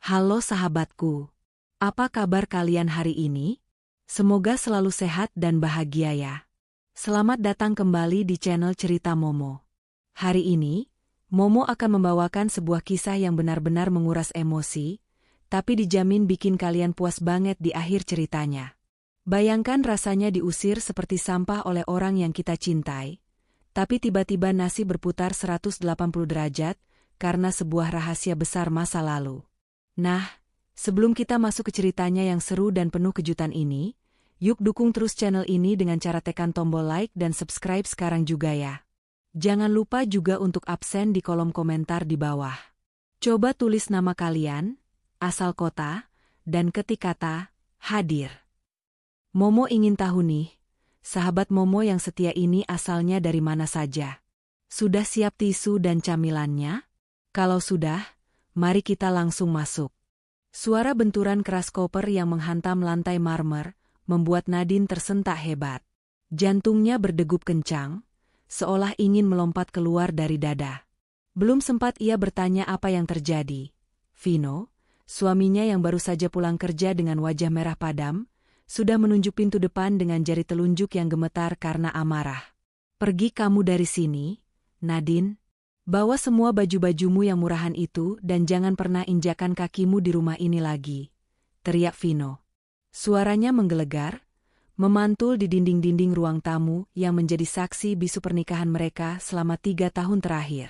Halo sahabatku, apa kabar kalian hari ini? Semoga selalu sehat dan bahagia ya. Selamat datang kembali di channel Cerita Momo. Hari ini, Momo akan membawakan sebuah kisah yang benar-benar menguras emosi, tapi dijamin bikin kalian puas banget di akhir ceritanya. Bayangkan rasanya diusir seperti sampah oleh orang yang kita cintai, tapi tiba-tiba nasib berputar 180 derajat karena sebuah rahasia besar masa lalu. Nah, sebelum kita masuk ke ceritanya yang seru dan penuh kejutan ini, yuk dukung terus channel ini dengan cara tekan tombol like dan subscribe sekarang juga ya. Jangan lupa juga untuk absen di kolom komentar di bawah. Coba tulis nama kalian, asal kota, dan ketik kata, hadir. Momo ingin tahu nih, sahabat Momo yang setia ini asalnya dari mana saja? Sudah siap tisu dan camilannya? Kalau sudah, mari kita langsung masuk. Suara benturan keras koper yang menghantam lantai marmer membuat Nadine tersentak hebat. Jantungnya berdegup kencang, seolah ingin melompat keluar dari dada. Belum sempat ia bertanya apa yang terjadi. Vino, suaminya yang baru saja pulang kerja dengan wajah merah padam, sudah menunjuk pintu depan dengan jari telunjuk yang gemetar karena amarah. "Pergi kamu dari sini, Nadine. Bawa semua baju-bajumu yang murahan itu dan jangan pernah injakan kakimu di rumah ini lagi," teriak Vino. Suaranya menggelegar, memantul di dinding-dinding ruang tamu yang menjadi saksi bisu pernikahan mereka selama 3 tahun terakhir.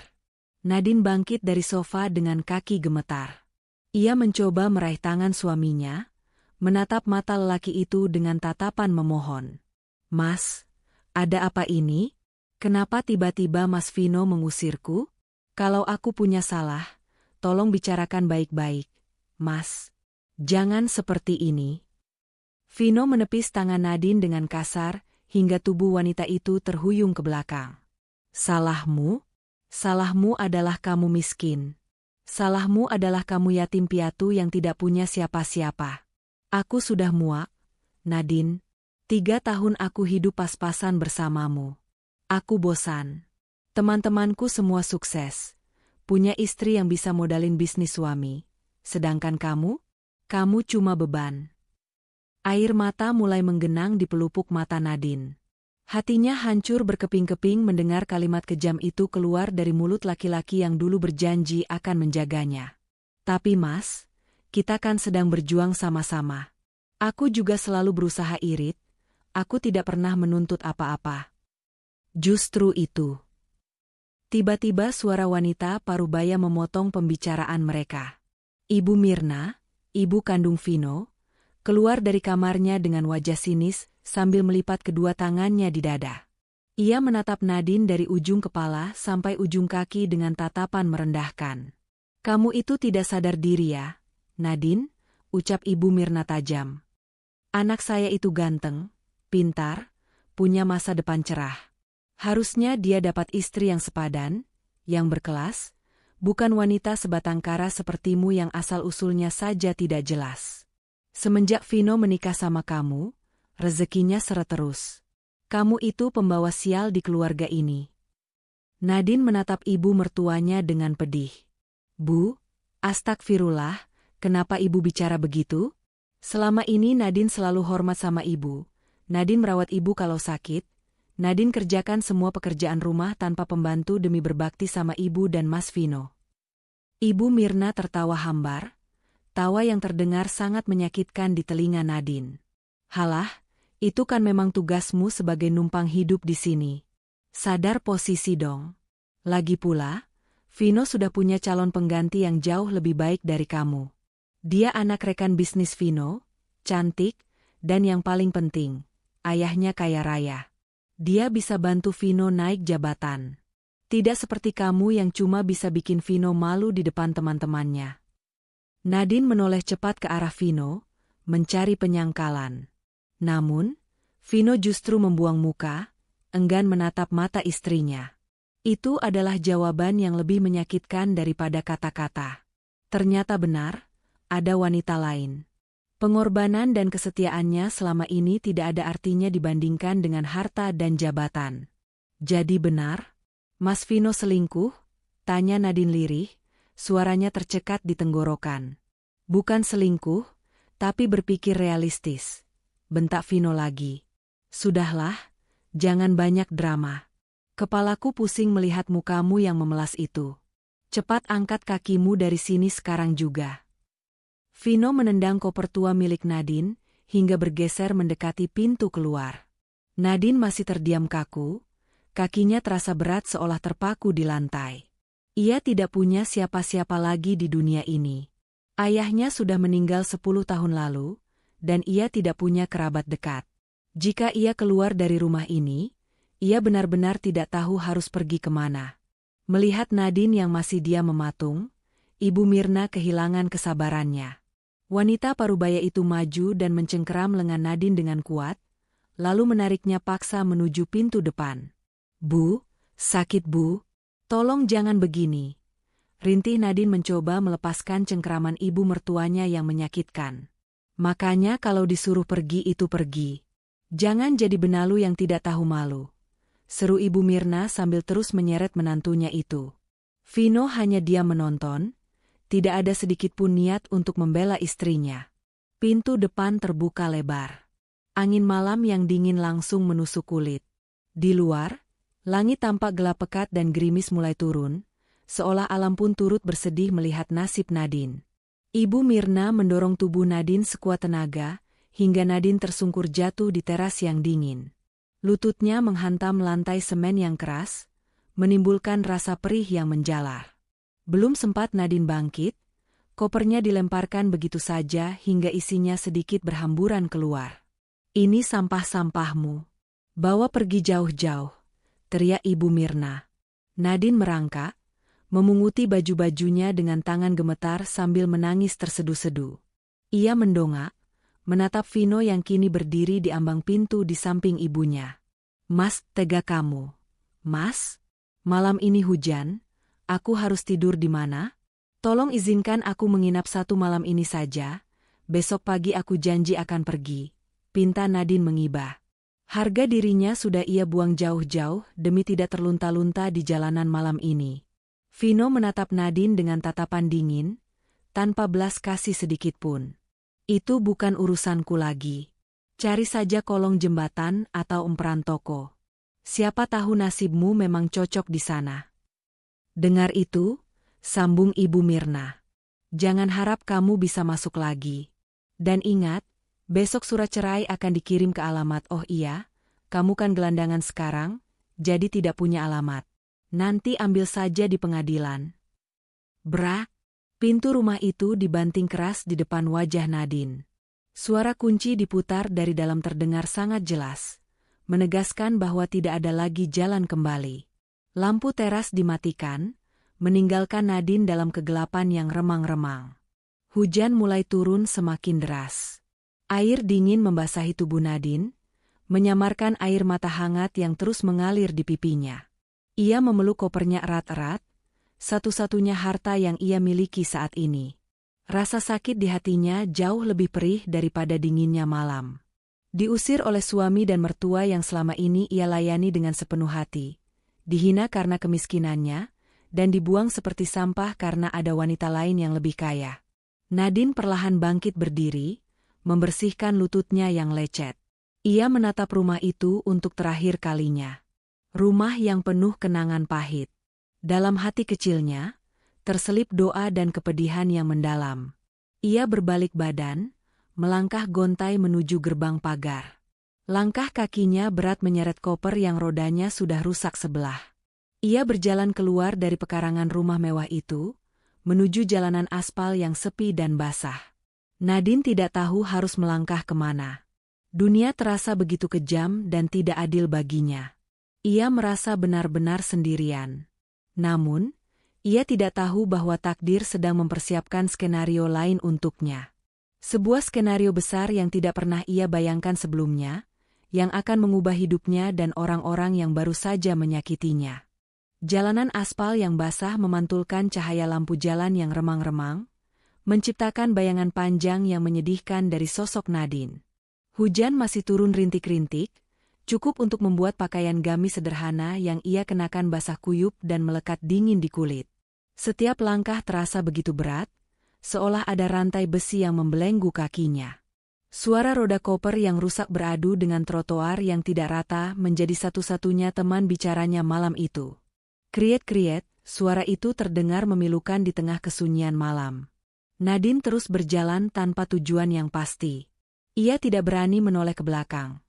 Nadine bangkit dari sofa dengan kaki gemetar. Ia mencoba meraih tangan suaminya, menatap mata lelaki itu dengan tatapan memohon. "Mas, ada apa ini? Kenapa tiba-tiba Mas Vino mengusirku? Kalau aku punya salah, tolong bicarakan baik-baik, Mas. Jangan seperti ini." Vino menepis tangan Nadine dengan kasar, hingga tubuh wanita itu terhuyung ke belakang. "Salahmu? Salahmu adalah kamu miskin. Salahmu adalah kamu yatim piatu yang tidak punya siapa-siapa. Aku sudah muak, Nadine. 3 tahun aku hidup pas-pasan bersamamu. Aku bosan. Teman-temanku semua sukses, punya istri yang bisa modalin bisnis suami. Sedangkan kamu cuma beban." Air mata mulai menggenang di pelupuk mata Nadine. Hatinya hancur berkeping-keping mendengar kalimat kejam itu keluar dari mulut laki-laki yang dulu berjanji akan menjaganya. "Tapi Mas, kita kan sedang berjuang sama-sama. Aku juga selalu berusaha irit, aku tidak pernah menuntut apa-apa." Justru itu. Tiba-tiba suara wanita parubaya memotong pembicaraan mereka. Ibu Mirna, ibu kandung Vino, keluar dari kamarnya dengan wajah sinis sambil melipat kedua tangannya di dada. Ia menatap Nadine dari ujung kepala sampai ujung kaki dengan tatapan merendahkan. "Kamu itu tidak sadar diri ya, Nadine," ucap Ibu Mirna tajam. "Anak saya itu ganteng, pintar, punya masa depan cerah. Harusnya dia dapat istri yang sepadan, yang berkelas, bukan wanita sebatang kara sepertimu yang asal-usulnya saja tidak jelas. Semenjak Vino menikah sama kamu, rezekinya seret terus. Kamu itu pembawa sial di keluarga ini." Nadine menatap ibu mertuanya dengan pedih. "Bu, astagfirullah, kenapa ibu bicara begitu? Selama ini Nadine selalu hormat sama ibu. Nadine merawat ibu kalau sakit. Nadine kerjakan semua pekerjaan rumah tanpa pembantu demi berbakti sama ibu dan Mas Vino." Ibu Mirna tertawa hambar, tawa yang terdengar sangat menyakitkan di telinga Nadine. "Halah, itu kan memang tugasmu sebagai numpang hidup di sini. Sadar posisi dong. Lagi pula, Vino sudah punya calon pengganti yang jauh lebih baik dari kamu. Dia anak rekan bisnis Vino, cantik, dan yang paling penting, ayahnya kaya raya. Dia bisa bantu Vino naik jabatan. Tidak seperti kamu yang cuma bisa bikin Vino malu di depan teman-temannya." Nadine menoleh cepat ke arah Vino, mencari penyangkalan. Namun, Vino justru membuang muka, enggan menatap mata istrinya. Itu adalah jawaban yang lebih menyakitkan daripada kata-kata. Ternyata benar, ada wanita lain. Pengorbanan dan kesetiaannya selama ini tidak ada artinya dibandingkan dengan harta dan jabatan. "Jadi benar? Mas Vino selingkuh?" tanya Nadine lirih, suaranya tercekat di tenggorokan. Bukan selingkuh, tapi berpikir realistis. Bentak Vino lagi. Sudahlah, jangan banyak drama. Kepalaku pusing melihat mukamu yang memelas itu. Cepat angkat kakimu dari sini sekarang juga. Vino menendang koper tua milik Nadine, hingga bergeser mendekati pintu keluar. Nadine masih terdiam kaku, kakinya terasa berat seolah terpaku di lantai. Ia tidak punya siapa-siapa lagi di dunia ini. Ayahnya sudah meninggal 10 tahun lalu, dan ia tidak punya kerabat dekat. Jika ia keluar dari rumah ini, ia benar-benar tidak tahu harus pergi kemana. Melihat Nadine yang masih diam mematung, Ibu Mirna kehilangan kesabarannya. Wanita parubaya itu maju dan mencengkeram lengan Nadine dengan kuat, lalu menariknya paksa menuju pintu depan. "Bu, sakit Bu, tolong jangan begini." Rintih Nadine mencoba melepaskan cengkeraman ibu mertuanya yang menyakitkan. "Makanya kalau disuruh pergi itu pergi. Jangan jadi benalu yang tidak tahu malu," seru Ibu Mirna sambil terus menyeret menantunya itu. Vino hanya diam menonton, tidak ada sedikit pun niat untuk membela istrinya. Pintu depan terbuka lebar. Angin malam yang dingin langsung menusuk kulit. Di luar, langit tampak gelap pekat dan gerimis mulai turun, seolah alam pun turut bersedih melihat nasib Nadine. Ibu Mirna mendorong tubuh Nadine sekuat tenaga, hingga Nadine tersungkur jatuh di teras yang dingin. Lututnya menghantam lantai semen yang keras, menimbulkan rasa perih yang menjalar. Belum sempat Nadine bangkit, kopernya dilemparkan begitu saja hingga isinya sedikit berhamburan keluar. "Ini sampah-sampahmu. Bawa pergi jauh-jauh," teriak Ibu Mirna. Nadine merangkak, memunguti baju-bajunya dengan tangan gemetar sambil menangis terseduh-seduh. Ia mendongak, menatap Vino yang kini berdiri di ambang pintu di samping ibunya. "Mas, tega kamu. Mas, malam ini hujan. Aku harus tidur di mana? Tolong izinkan aku menginap 1 malam ini saja. Besok pagi aku janji akan pergi," pinta Nadine mengibah. Harga dirinya sudah ia buang jauh-jauh demi tidak terlunta-lunta di jalanan malam ini. Vino menatap Nadine dengan tatapan dingin, tanpa belas kasih sedikit pun. "Itu bukan urusanku lagi. Cari saja kolong jembatan atau emperan toko. Siapa tahu nasibmu memang cocok di sana." Dengar itu, sambung Ibu Mirna. "Jangan harap kamu bisa masuk lagi. Dan ingat, besok surat cerai akan dikirim ke alamat." "Oh iya, kamu kan gelandangan sekarang, jadi tidak punya alamat. Nanti ambil saja di pengadilan." Brak! Pintu rumah itu dibanting keras di depan wajah Nadine. Suara kunci diputar dari dalam terdengar sangat jelas, menegaskan bahwa tidak ada lagi jalan kembali. Lampu teras dimatikan, meninggalkan Nadine dalam kegelapan yang remang-remang. Hujan mulai turun semakin deras. Air dingin membasahi tubuh Nadine, menyamarkan air mata hangat yang terus mengalir di pipinya. Ia memeluk kopernya erat-erat, satu-satunya harta yang ia miliki saat ini. Rasa sakit di hatinya jauh lebih perih daripada dinginnya malam. Diusir oleh suami dan mertua yang selama ini ia layani dengan sepenuh hati. Dihina karena kemiskinannya, dan dibuang seperti sampah karena ada wanita lain yang lebih kaya. Nadine perlahan bangkit berdiri, membersihkan lututnya yang lecet. Ia menatap rumah itu untuk terakhir kalinya. Rumah yang penuh kenangan pahit. Dalam hati kecilnya, terselip doa dan kepedihan yang mendalam. Ia berbalik badan, melangkah gontai menuju gerbang pagar. Langkah kakinya berat menyeret koper yang rodanya sudah rusak sebelah. Ia berjalan keluar dari pekarangan rumah mewah itu, menuju jalanan aspal yang sepi dan basah. Nadine tidak tahu harus melangkah kemana. Dunia terasa begitu kejam dan tidak adil baginya. Ia merasa benar-benar sendirian. Namun, ia tidak tahu bahwa takdir sedang mempersiapkan skenario lain untuknya. Sebuah skenario besar yang tidak pernah ia bayangkan sebelumnya, yang akan mengubah hidupnya dan orang-orang yang baru saja menyakitinya. Jalanan aspal yang basah memantulkan cahaya lampu jalan yang remang-remang, menciptakan bayangan panjang yang menyedihkan dari sosok Nadine. Hujan masih turun rintik-rintik, cukup untuk membuat pakaian gamis sederhana yang ia kenakan basah kuyup dan melekat dingin di kulit. Setiap langkah terasa begitu berat, seolah ada rantai besi yang membelenggu kakinya. Suara roda koper yang rusak beradu dengan trotoar yang tidak rata menjadi satu-satunya teman bicaranya malam itu. Kriet-kriet, suara itu terdengar memilukan di tengah kesunyian malam. Nadine terus berjalan tanpa tujuan yang pasti. Ia tidak berani menoleh ke belakang.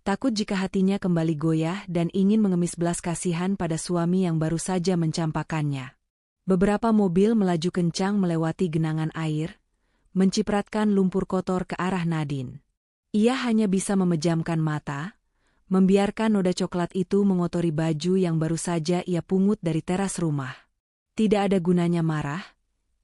Takut jika hatinya kembali goyah dan ingin mengemis belas kasihan pada suami yang baru saja mencampakkannya. Beberapa mobil melaju kencang melewati genangan air, mencipratkan lumpur kotor ke arah Nadine. Ia hanya bisa memejamkan mata, membiarkan noda coklat itu mengotori baju yang baru saja ia pungut dari teras rumah. Tidak ada gunanya marah,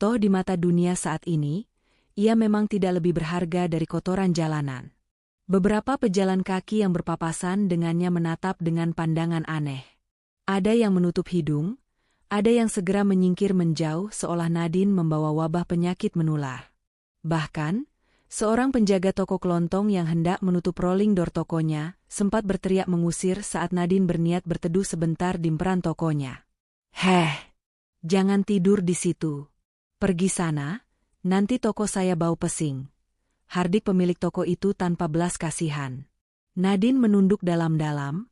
toh di mata dunia saat ini, ia memang tidak lebih berharga dari kotoran jalanan. Beberapa pejalan kaki yang berpapasan dengannya menatap dengan pandangan aneh. Ada yang menutup hidung, ada yang segera menyingkir menjauh seolah Nadine membawa wabah penyakit menular. Bahkan, seorang penjaga toko kelontong yang hendak menutup rolling door tokonya sempat berteriak mengusir saat Nadine berniat berteduh sebentar di emperan tokonya. "Heh, jangan tidur di situ. Pergi sana, nanti toko saya bau pesing," hardik pemilik toko itu tanpa belas kasihan. Nadine menunduk dalam-dalam,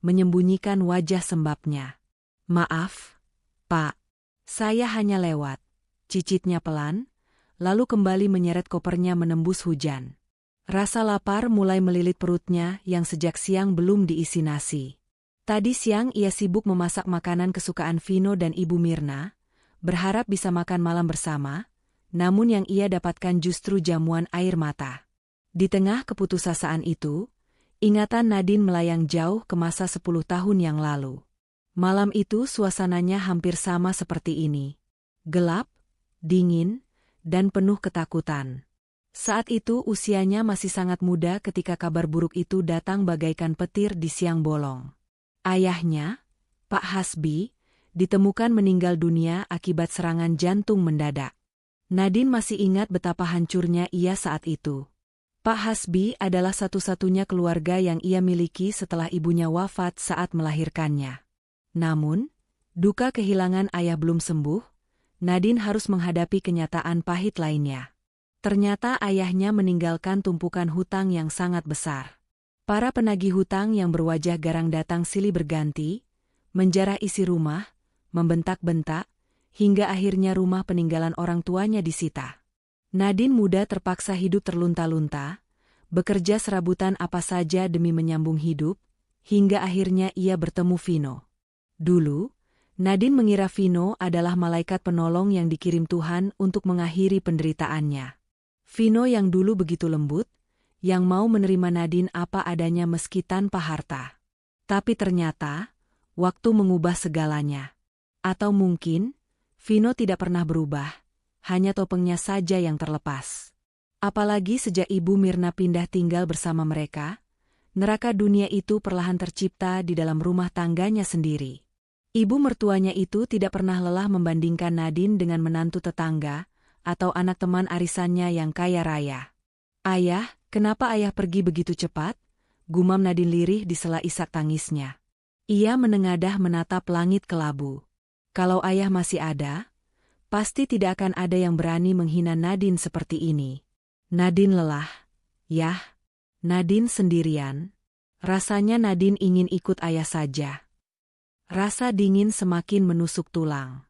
menyembunyikan wajah sembabnya. "Maaf, Pak. Saya hanya lewat," cicitnya pelan, lalu kembali menyeret kopernya menembus hujan. Rasa lapar mulai melilit perutnya yang sejak siang belum diisi nasi. Tadi siang ia sibuk memasak makanan kesukaan Vino dan Ibu Mirna, berharap bisa makan malam bersama, namun yang ia dapatkan justru jamuan air mata. Di tengah keputusasaan itu, ingatan Nadine melayang jauh ke masa 10 tahun yang lalu. Malam itu suasananya hampir sama seperti ini. Gelap, dingin, dan penuh ketakutan. Saat itu usianya masih sangat muda ketika kabar buruk itu datang bagaikan petir di siang bolong. Ayahnya, Pak Hasbi, ditemukan meninggal dunia akibat serangan jantung mendadak. Nadine masih ingat betapa hancurnya ia saat itu. Pak Hasbi adalah satu-satunya keluarga yang ia miliki setelah ibunya wafat saat melahirkannya. Namun, duka kehilangan ayah belum sembuh. Nadine harus menghadapi kenyataan pahit lainnya. Ternyata ayahnya meninggalkan tumpukan hutang yang sangat besar. Para penagih hutang yang berwajah garang datang silih berganti, menjarah isi rumah, membentak-bentak, hingga akhirnya rumah peninggalan orang tuanya disita. Nadine muda terpaksa hidup terlunta-lunta, bekerja serabutan apa saja demi menyambung hidup, hingga akhirnya ia bertemu Vino. Dulu, Nadine mengira Vino adalah malaikat penolong yang dikirim Tuhan untuk mengakhiri penderitaannya. Vino yang dulu begitu lembut, yang mau menerima Nadine apa adanya meski tanpa harta. Tapi ternyata, waktu mengubah segalanya. Atau mungkin, Vino tidak pernah berubah, hanya topengnya saja yang terlepas. Apalagi sejak Ibu Mirna pindah tinggal bersama mereka, neraka dunia itu perlahan tercipta di dalam rumah tangganya sendiri. Ibu mertuanya itu tidak pernah lelah membandingkan Nadine dengan menantu tetangga atau anak teman arisannya yang kaya raya. "Ayah, kenapa ayah pergi begitu cepat?" gumam Nadine lirih di sela isak tangisnya. Ia menengadah menatap langit kelabu. Kalau ayah masih ada, pasti tidak akan ada yang berani menghina Nadine seperti ini. Nadine lelah. Yah, Nadine sendirian. Rasanya Nadine ingin ikut ayah saja. Rasa dingin semakin menusuk tulang.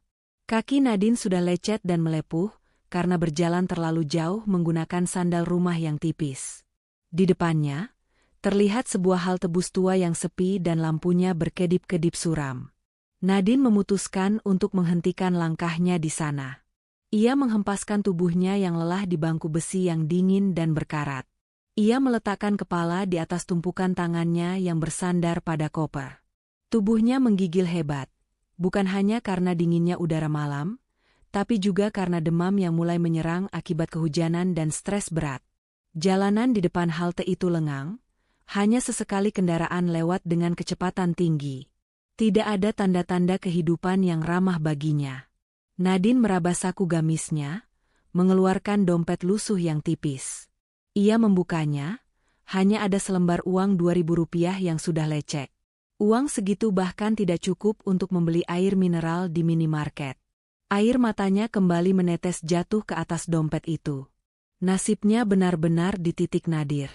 Kaki Nadine sudah lecet dan melepuh karena berjalan terlalu jauh menggunakan sandal rumah yang tipis. Di depannya, terlihat sebuah halte bus tua yang sepi dan lampunya berkedip-kedip suram. Nadine memutuskan untuk menghentikan langkahnya di sana. Ia menghempaskan tubuhnya yang lelah di bangku besi yang dingin dan berkarat. Ia meletakkan kepala di atas tumpukan tangannya yang bersandar pada koper. Tubuhnya menggigil hebat, bukan hanya karena dinginnya udara malam, tapi juga karena demam yang mulai menyerang akibat kehujanan dan stres berat. Jalanan di depan halte itu lengang, hanya sesekali kendaraan lewat dengan kecepatan tinggi. Tidak ada tanda-tanda kehidupan yang ramah baginya. Nadine meraba saku gamisnya, mengeluarkan dompet lusuh yang tipis. Ia membukanya, hanya ada selembar uang Rp2.000 yang sudah lecek. Uang segitu bahkan tidak cukup untuk membeli air mineral di minimarket. Air matanya kembali menetes jatuh ke atas dompet itu. Nasibnya benar-benar dititik nadir.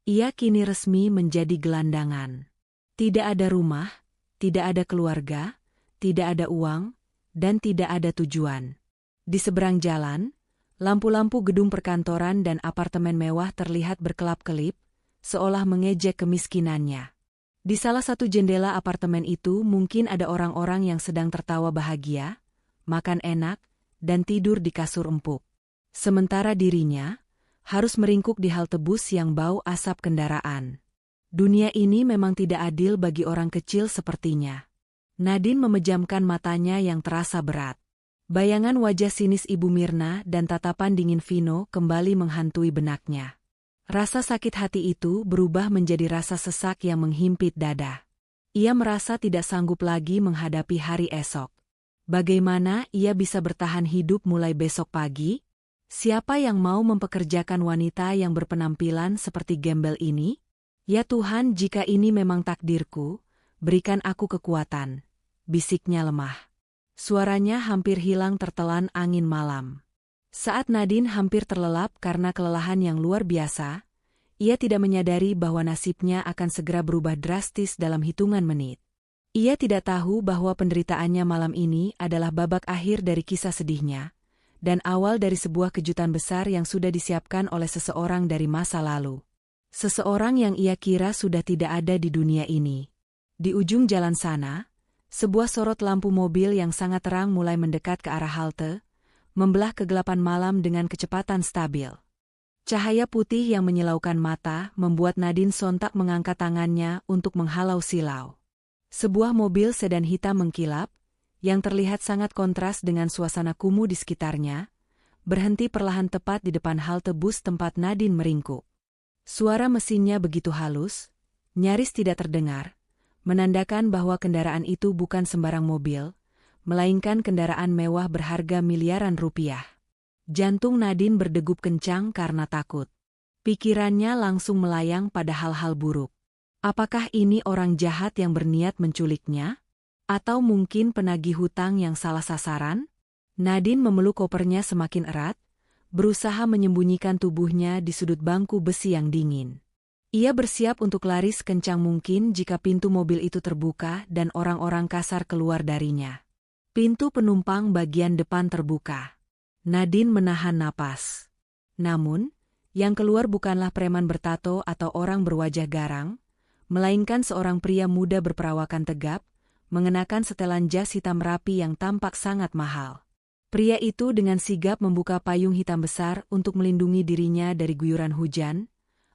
Ia kini resmi menjadi gelandangan. Tidak ada rumah, tidak ada keluarga, tidak ada uang, dan tidak ada tujuan. Di seberang jalan, lampu-lampu gedung perkantoran dan apartemen mewah terlihat berkelap-kelip, seolah mengejek kemiskinannya. Di salah satu jendela apartemen itu mungkin ada orang-orang yang sedang tertawa bahagia, makan enak, dan tidur di kasur empuk. Sementara dirinya harus meringkuk di halte bus yang bau asap kendaraan. Dunia ini memang tidak adil bagi orang kecil sepertinya. Nadine memejamkan matanya yang terasa berat. Bayangan wajah sinis Ibu Mirna dan tatapan dingin Vino kembali menghantui benaknya. Rasa sakit hati itu berubah menjadi rasa sesak yang menghimpit dada. Ia merasa tidak sanggup lagi menghadapi hari esok. Bagaimana ia bisa bertahan hidup mulai besok pagi? Siapa yang mau mempekerjakan wanita yang berpenampilan seperti gembel ini? Ya Tuhan, jika ini memang takdirku, berikan aku kekuatan, bisiknya lemah. Suaranya hampir hilang tertelan angin malam. Saat Nadine hampir terlelap karena kelelahan yang luar biasa, ia tidak menyadari bahwa nasibnya akan segera berubah drastis dalam hitungan menit. Ia tidak tahu bahwa penderitaannya malam ini adalah babak akhir dari kisah sedihnya, dan awal dari sebuah kejutan besar yang sudah disiapkan oleh seseorang dari masa lalu. Seseorang yang ia kira sudah tidak ada di dunia ini. Di ujung jalan sana, sebuah sorot lampu mobil yang sangat terang mulai mendekat ke arah halte, membelah kegelapan malam dengan kecepatan stabil. Cahaya putih yang menyilaukan mata membuat Nadine sontak mengangkat tangannya untuk menghalau silau. Sebuah mobil sedan hitam mengkilap, yang terlihat sangat kontras dengan suasana kumuh di sekitarnya, berhenti perlahan tepat di depan halte bus tempat Nadine meringkuk. Suara mesinnya begitu halus, nyaris tidak terdengar, menandakan bahwa kendaraan itu bukan sembarang mobil, melainkan kendaraan mewah berharga miliaran rupiah. Jantung Nadine berdegup kencang karena takut. Pikirannya langsung melayang pada hal-hal buruk. Apakah ini orang jahat yang berniat menculiknya? Atau mungkin penagih hutang yang salah sasaran? Nadine memeluk kopernya semakin erat, berusaha menyembunyikan tubuhnya di sudut bangku besi yang dingin. Ia bersiap untuk lari sekencang mungkin jika pintu mobil itu terbuka dan orang-orang kasar keluar darinya. Pintu penumpang bagian depan terbuka. Nadine menahan napas. Namun, yang keluar bukanlah preman bertato atau orang berwajah garang, melainkan seorang pria muda berperawakan tegap, mengenakan setelan jas hitam rapi yang tampak sangat mahal. Pria itu dengan sigap membuka payung hitam besar untuk melindungi dirinya dari guyuran hujan,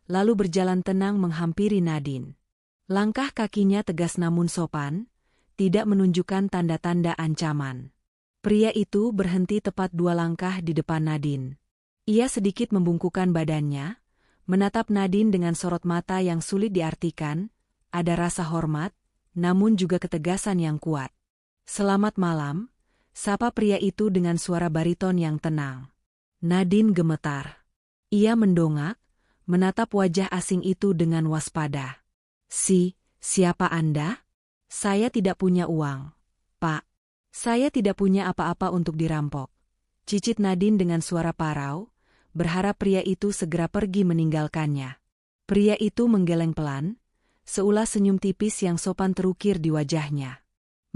lalu berjalan tenang menghampiri Nadine. Langkah kakinya tegas namun sopan, tidak menunjukkan tanda-tanda ancaman. Pria itu berhenti tepat 2 langkah di depan Nadine. Ia sedikit membungkukkan badannya, menatap Nadine dengan sorot mata yang sulit diartikan, ada rasa hormat, namun juga ketegasan yang kuat. "Selamat malam," sapa pria itu dengan suara bariton yang tenang. Nadine gemetar. Ia mendongak, menatap wajah asing itu dengan waspada. Siapa Anda?" "Saya tidak punya uang, Pak. Saya tidak punya apa-apa untuk dirampok," cicit Nadine dengan suara parau, berharap pria itu segera pergi meninggalkannya. Pria itu menggeleng pelan, seulas senyum tipis yang sopan terukir di wajahnya.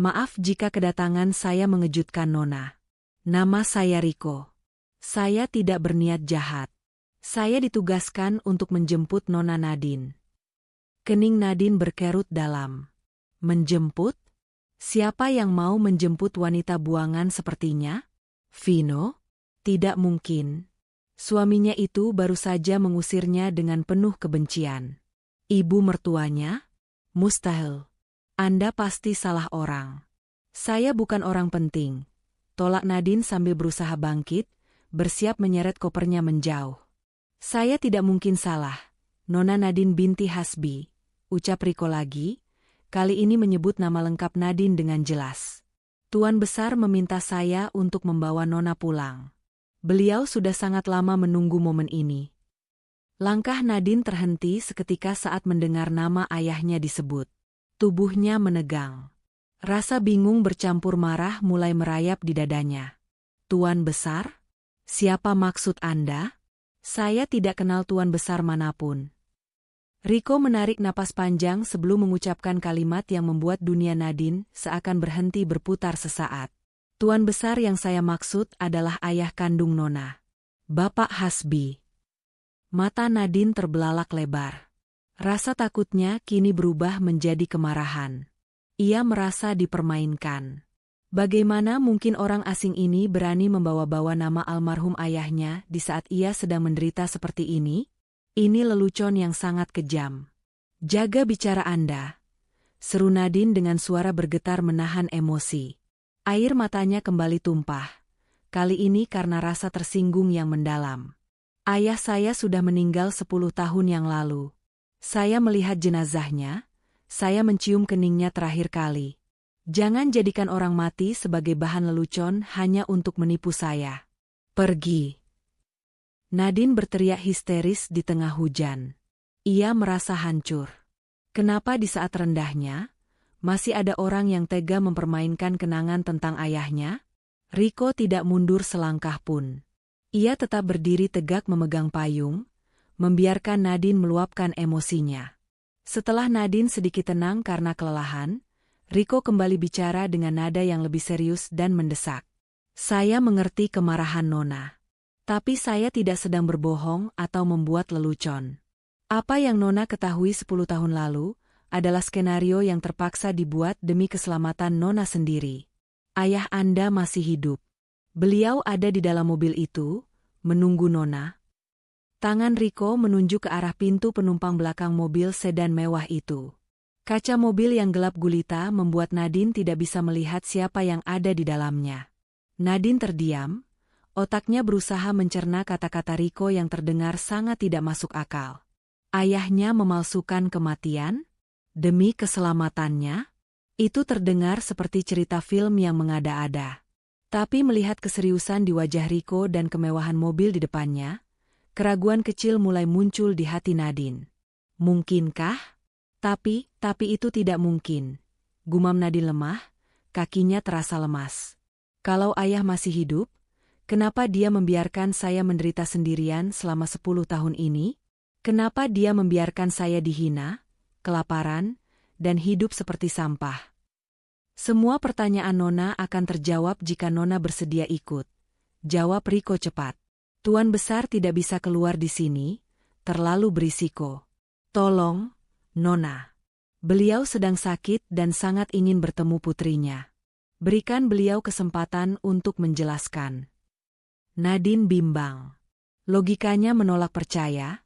"Maaf jika kedatangan saya mengejutkan Nona. Nama saya Riko. Saya tidak berniat jahat. Saya ditugaskan untuk menjemput Nona Nadine." Kening Nadine berkerut dalam. "Menjemput? Siapa yang mau menjemput wanita buangan sepertinya? Vino? Tidak mungkin. Suaminya itu baru saja mengusirnya dengan penuh kebencian. Ibu mertuanya? Mustahil. Anda pasti salah orang." "Saya bukan orang penting," tolak Nadine sambil berusaha bangkit, bersiap menyeret kopernya menjauh. "Saya tidak mungkin salah, Nona Nadine binti Hasbi," ucap Riko lagi, kali ini menyebut nama lengkap Nadine dengan jelas. "Tuan Besar meminta saya untuk membawa Nona pulang. Beliau sudah sangat lama menunggu momen ini." Langkah Nadine terhenti seketika saat mendengar nama ayahnya disebut. Tubuhnya menegang. Rasa bingung bercampur marah mulai merayap di dadanya. Tuan besar? Siapa maksud Anda? Saya tidak kenal tuan besar manapun. Riko menarik napas panjang sebelum mengucapkan kalimat yang membuat dunia Nadine seakan berhenti berputar sesaat. Tuan besar yang saya maksud adalah ayah kandung Nona, Bapak Hasbi. Mata Nadine terbelalak lebar. Rasa takutnya kini berubah menjadi kemarahan. Ia merasa dipermainkan. Bagaimana mungkin orang asing ini berani membawa-bawa nama almarhum ayahnya di saat ia sedang menderita seperti ini? Ini lelucon yang sangat kejam. Jaga bicara Anda, seru Nadine dengan suara bergetar menahan emosi. Air matanya kembali tumpah. Kali ini karena rasa tersinggung yang mendalam. Ayah saya sudah meninggal 10 tahun yang lalu. Saya melihat jenazahnya, saya mencium keningnya terakhir kali. Jangan jadikan orang mati sebagai bahan lelucon hanya untuk menipu saya. Pergi. Nadine berteriak histeris di tengah hujan. Ia merasa hancur. Kenapa di saat rendahnya, masih ada orang yang tega mempermainkan kenangan tentang ayahnya? Riko tidak mundur selangkah pun. Ia tetap berdiri tegak memegang payung, membiarkan Nadine meluapkan emosinya. Setelah Nadine sedikit tenang karena kelelahan, Riko kembali bicara dengan nada yang lebih serius dan mendesak. Saya mengerti kemarahan Nona. Tapi saya tidak sedang berbohong atau membuat lelucon. Apa yang Nona ketahui 10 tahun lalu adalah skenario yang terpaksa dibuat demi keselamatan Nona sendiri. Ayah Anda masih hidup. Beliau ada di dalam mobil itu, menunggu Nona. Tangan Riko menunjuk ke arah pintu penumpang belakang mobil sedan mewah itu. Kaca mobil yang gelap gulita membuat Nadine tidak bisa melihat siapa yang ada di dalamnya. Nadine terdiam, otaknya berusaha mencerna kata-kata Riko yang terdengar sangat tidak masuk akal. Ayahnya memalsukan kematian? Demi keselamatannya? Itu terdengar seperti cerita film yang mengada-ada. Tapi melihat keseriusan di wajah Riko dan kemewahan mobil di depannya, keraguan kecil mulai muncul di hati Nadine. Mungkinkah? Tapi itu tidak mungkin. Gumam Nadine lemah, kakinya terasa lemas. Kalau ayah masih hidup, kenapa dia membiarkan saya menderita sendirian selama 10 tahun ini? Kenapa dia membiarkan saya dihina, kelaparan, dan hidup seperti sampah? Semua pertanyaan Nona akan terjawab jika Nona bersedia ikut. Jawab Riko cepat. Tuan besar tidak bisa keluar di sini, terlalu berisiko. Tolong, Nona. Beliau sedang sakit dan sangat ingin bertemu putrinya. Berikan beliau kesempatan untuk menjelaskan. Nadine bimbang. Logikanya menolak percaya,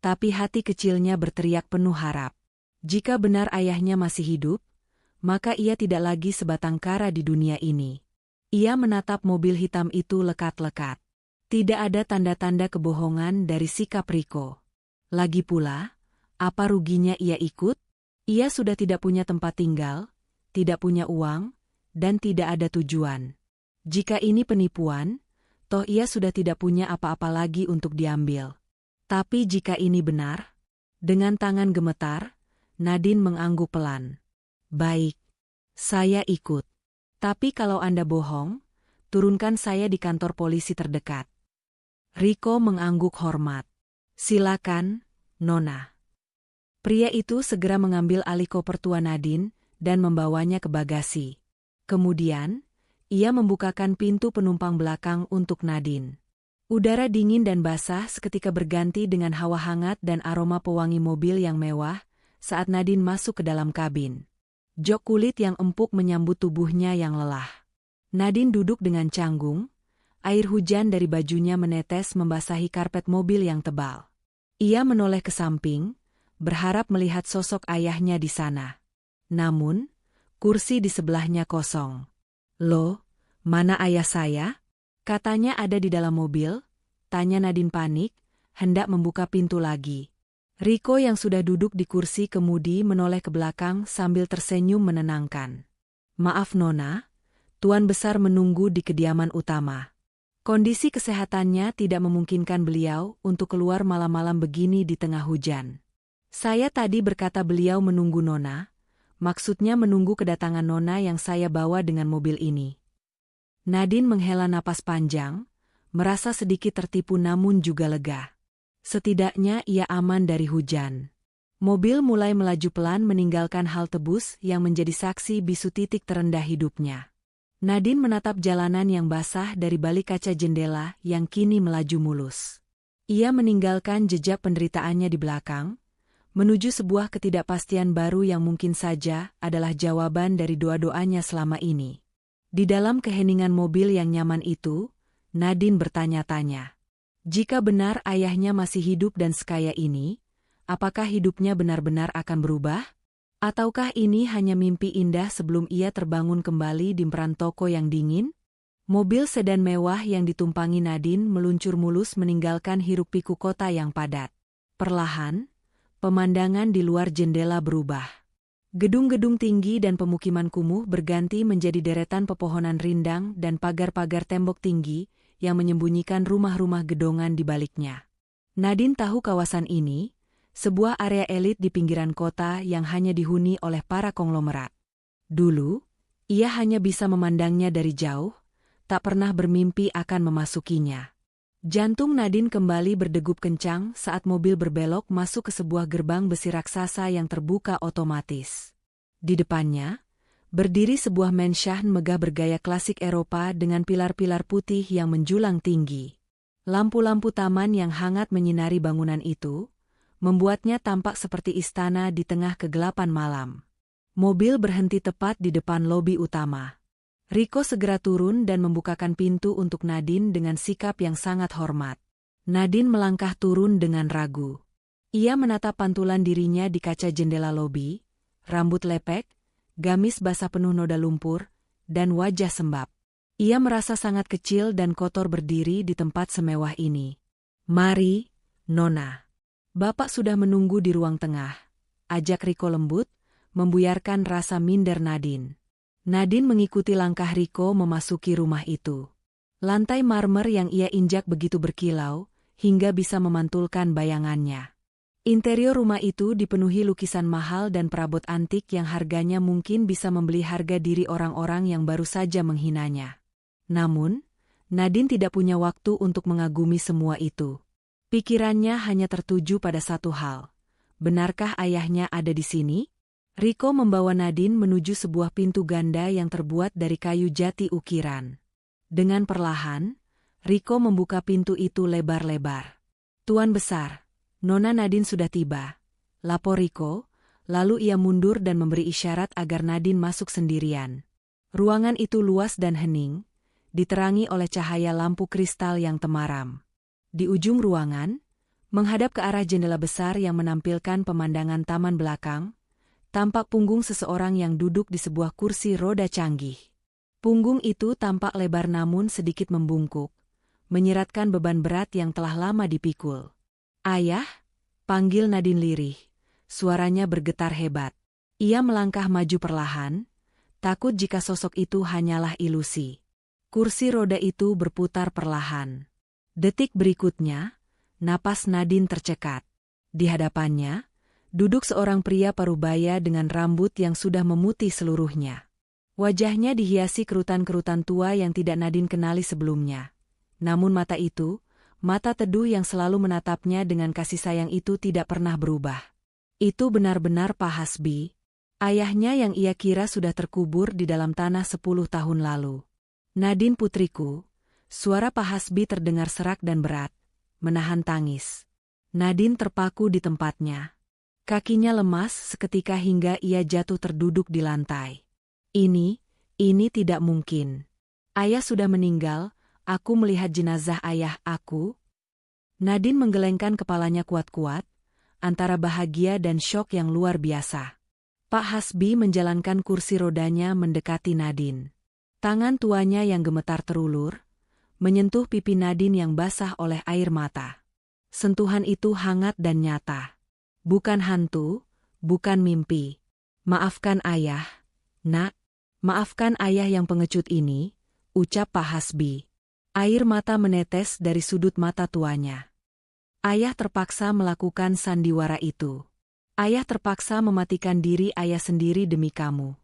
tapi hati kecilnya berteriak penuh harap. Jika benar ayahnya masih hidup, maka ia tidak lagi sebatang kara di dunia ini. Ia menatap mobil hitam itu lekat-lekat. Tidak ada tanda-tanda kebohongan dari sikap Riko. Lagi pula, apa ruginya ia ikut? Ia sudah tidak punya tempat tinggal, tidak punya uang, dan tidak ada tujuan. Jika ini penipuan, toh ia sudah tidak punya apa-apa lagi untuk diambil. Tapi jika ini benar, dengan tangan gemetar, Nadine mengangguk pelan. Baik, saya ikut. Tapi kalau Anda bohong, turunkan saya di kantor polisi terdekat. Riko mengangguk hormat. Silakan, Nona. Pria itu segera mengambil alih koper tua Nadine dan membawanya ke bagasi. Kemudian, ia membukakan pintu penumpang belakang untuk Nadine. Udara dingin dan basah seketika berganti dengan hawa hangat dan aroma pewangi mobil yang mewah saat Nadine masuk ke dalam kabin. Jok kulit yang empuk menyambut tubuhnya yang lelah. Nadine duduk dengan canggung, air hujan dari bajunya menetes membasahi karpet mobil yang tebal. Ia menoleh ke samping, berharap melihat sosok ayahnya di sana. Namun, kursi di sebelahnya kosong. Loh, mana ayah saya? Katanya ada di dalam mobil, tanya Nadine panik, hendak membuka pintu lagi. Riko yang sudah duduk di kursi kemudi menoleh ke belakang sambil tersenyum menenangkan. Maaf Nona, Tuan Besar menunggu di kediaman utama. Kondisi kesehatannya tidak memungkinkan beliau untuk keluar malam-malam begini di tengah hujan. Saya tadi berkata beliau menunggu Nona, maksudnya menunggu kedatangan Nona yang saya bawa dengan mobil ini. Nadine menghela napas panjang, merasa sedikit tertipu namun juga lega. Setidaknya ia aman dari hujan. Mobil mulai melaju pelan meninggalkan halte bus yang menjadi saksi bisu titik terendah hidupnya. Nadine menatap jalanan yang basah dari balik kaca jendela yang kini melaju mulus. Ia meninggalkan jejak penderitaannya di belakang, menuju sebuah ketidakpastian baru yang mungkin saja adalah jawaban dari doa-doanya selama ini. Di dalam keheningan mobil yang nyaman itu, Nadine bertanya-tanya. Jika benar ayahnya masih hidup dan sekaya ini, apakah hidupnya benar-benar akan berubah? Ataukah ini hanya mimpi indah sebelum ia terbangun kembali di perantoko yang dingin? Mobil sedan mewah yang ditumpangi Nadine meluncur mulus meninggalkan hiruk-pikuk kota yang padat. Perlahan, pemandangan di luar jendela berubah. Gedung-gedung tinggi dan pemukiman kumuh berganti menjadi deretan pepohonan rindang dan pagar-pagar tembok tinggi yang menyembunyikan rumah-rumah gedongan di baliknya. Nadine tahu kawasan ini, sebuah area elit di pinggiran kota yang hanya dihuni oleh para konglomerat. Dulu, ia hanya bisa memandangnya dari jauh, tak pernah bermimpi akan memasukinya. Jantung Nadine kembali berdegup kencang saat mobil berbelok masuk ke sebuah gerbang besi raksasa yang terbuka otomatis. Di depannya, berdiri sebuah mansion megah bergaya klasik Eropa dengan pilar-pilar putih yang menjulang tinggi. Lampu-lampu taman yang hangat menyinari bangunan itu, membuatnya tampak seperti istana di tengah kegelapan malam. Mobil berhenti tepat di depan lobi utama. Rico segera turun dan membukakan pintu untuk Nadine dengan sikap yang sangat hormat. Nadine melangkah turun dengan ragu. Ia menatap pantulan dirinya di kaca jendela lobi, rambut lepek, gamis basah penuh noda lumpur, dan wajah sembab. Ia merasa sangat kecil dan kotor berdiri di tempat semewah ini. "Mari, Nona. Bapak sudah menunggu di ruang tengah," ajak Rico lembut, membuyarkan rasa minder Nadine. Nadine mengikuti langkah Rico memasuki rumah itu. Lantai marmer yang ia injak begitu berkilau, hingga bisa memantulkan bayangannya. Interior rumah itu dipenuhi lukisan mahal dan perabot antik yang harganya mungkin bisa membeli harga diri orang-orang yang baru saja menghinanya. Namun, Nadine tidak punya waktu untuk mengagumi semua itu. Pikirannya hanya tertuju pada satu hal. Benarkah ayahnya ada di sini? Rico membawa Nadine menuju sebuah pintu ganda yang terbuat dari kayu jati ukiran. Dengan perlahan, Rico membuka pintu itu lebar-lebar. "Tuan besar, Nona Nadine sudah tiba," lapor Rico, lalu ia mundur dan memberi isyarat agar Nadine masuk sendirian. Ruangan itu luas dan hening, diterangi oleh cahaya lampu kristal yang temaram. Di ujung ruangan, menghadap ke arah jendela besar yang menampilkan pemandangan taman belakang, tampak punggung seseorang yang duduk di sebuah kursi roda canggih. Punggung itu tampak lebar namun sedikit membungkuk, menyeratkan beban berat yang telah lama dipikul. "Ayah?" panggil Nadine lirih. Suaranya bergetar hebat. Ia melangkah maju perlahan, takut jika sosok itu hanyalah ilusi. Kursi roda itu berputar perlahan. Detik berikutnya, napas Nadine tercekat. Di hadapannya, duduk seorang pria parubaya dengan rambut yang sudah memutih seluruhnya. Wajahnya dihiasi kerutan-kerutan tua yang tidak Nadine kenali sebelumnya. Namun mata itu, mata teduh yang selalu menatapnya dengan kasih sayang itu tidak pernah berubah. Itu benar-benar Pak Hasbi, ayahnya yang ia kira sudah terkubur di dalam tanah 10 tahun lalu. "Nadine putriku," suara Pak Hasbi terdengar serak dan berat, menahan tangis. Nadine terpaku di tempatnya. Kakinya lemas seketika hingga ia jatuh terduduk di lantai. Ini tidak mungkin. Ayah sudah meninggal, aku melihat jenazah ayah aku." Nadine menggelengkan kepalanya kuat-kuat, antara bahagia dan syok yang luar biasa. Pak Hasbi menjalankan kursi rodanya mendekati Nadine. Tangan tuanya yang gemetar terulur, menyentuh pipi Nadine yang basah oleh air mata. Sentuhan itu hangat dan nyata. "Bukan hantu, bukan mimpi. Maafkan ayah, nak. Maafkan ayah yang pengecut ini," ucap Pak Hasbi. Air mata menetes dari sudut mata tuanya. Ayah terpaksa melakukan sandiwara itu. Ayah terpaksa mematikan diri ayah sendiri demi kamu.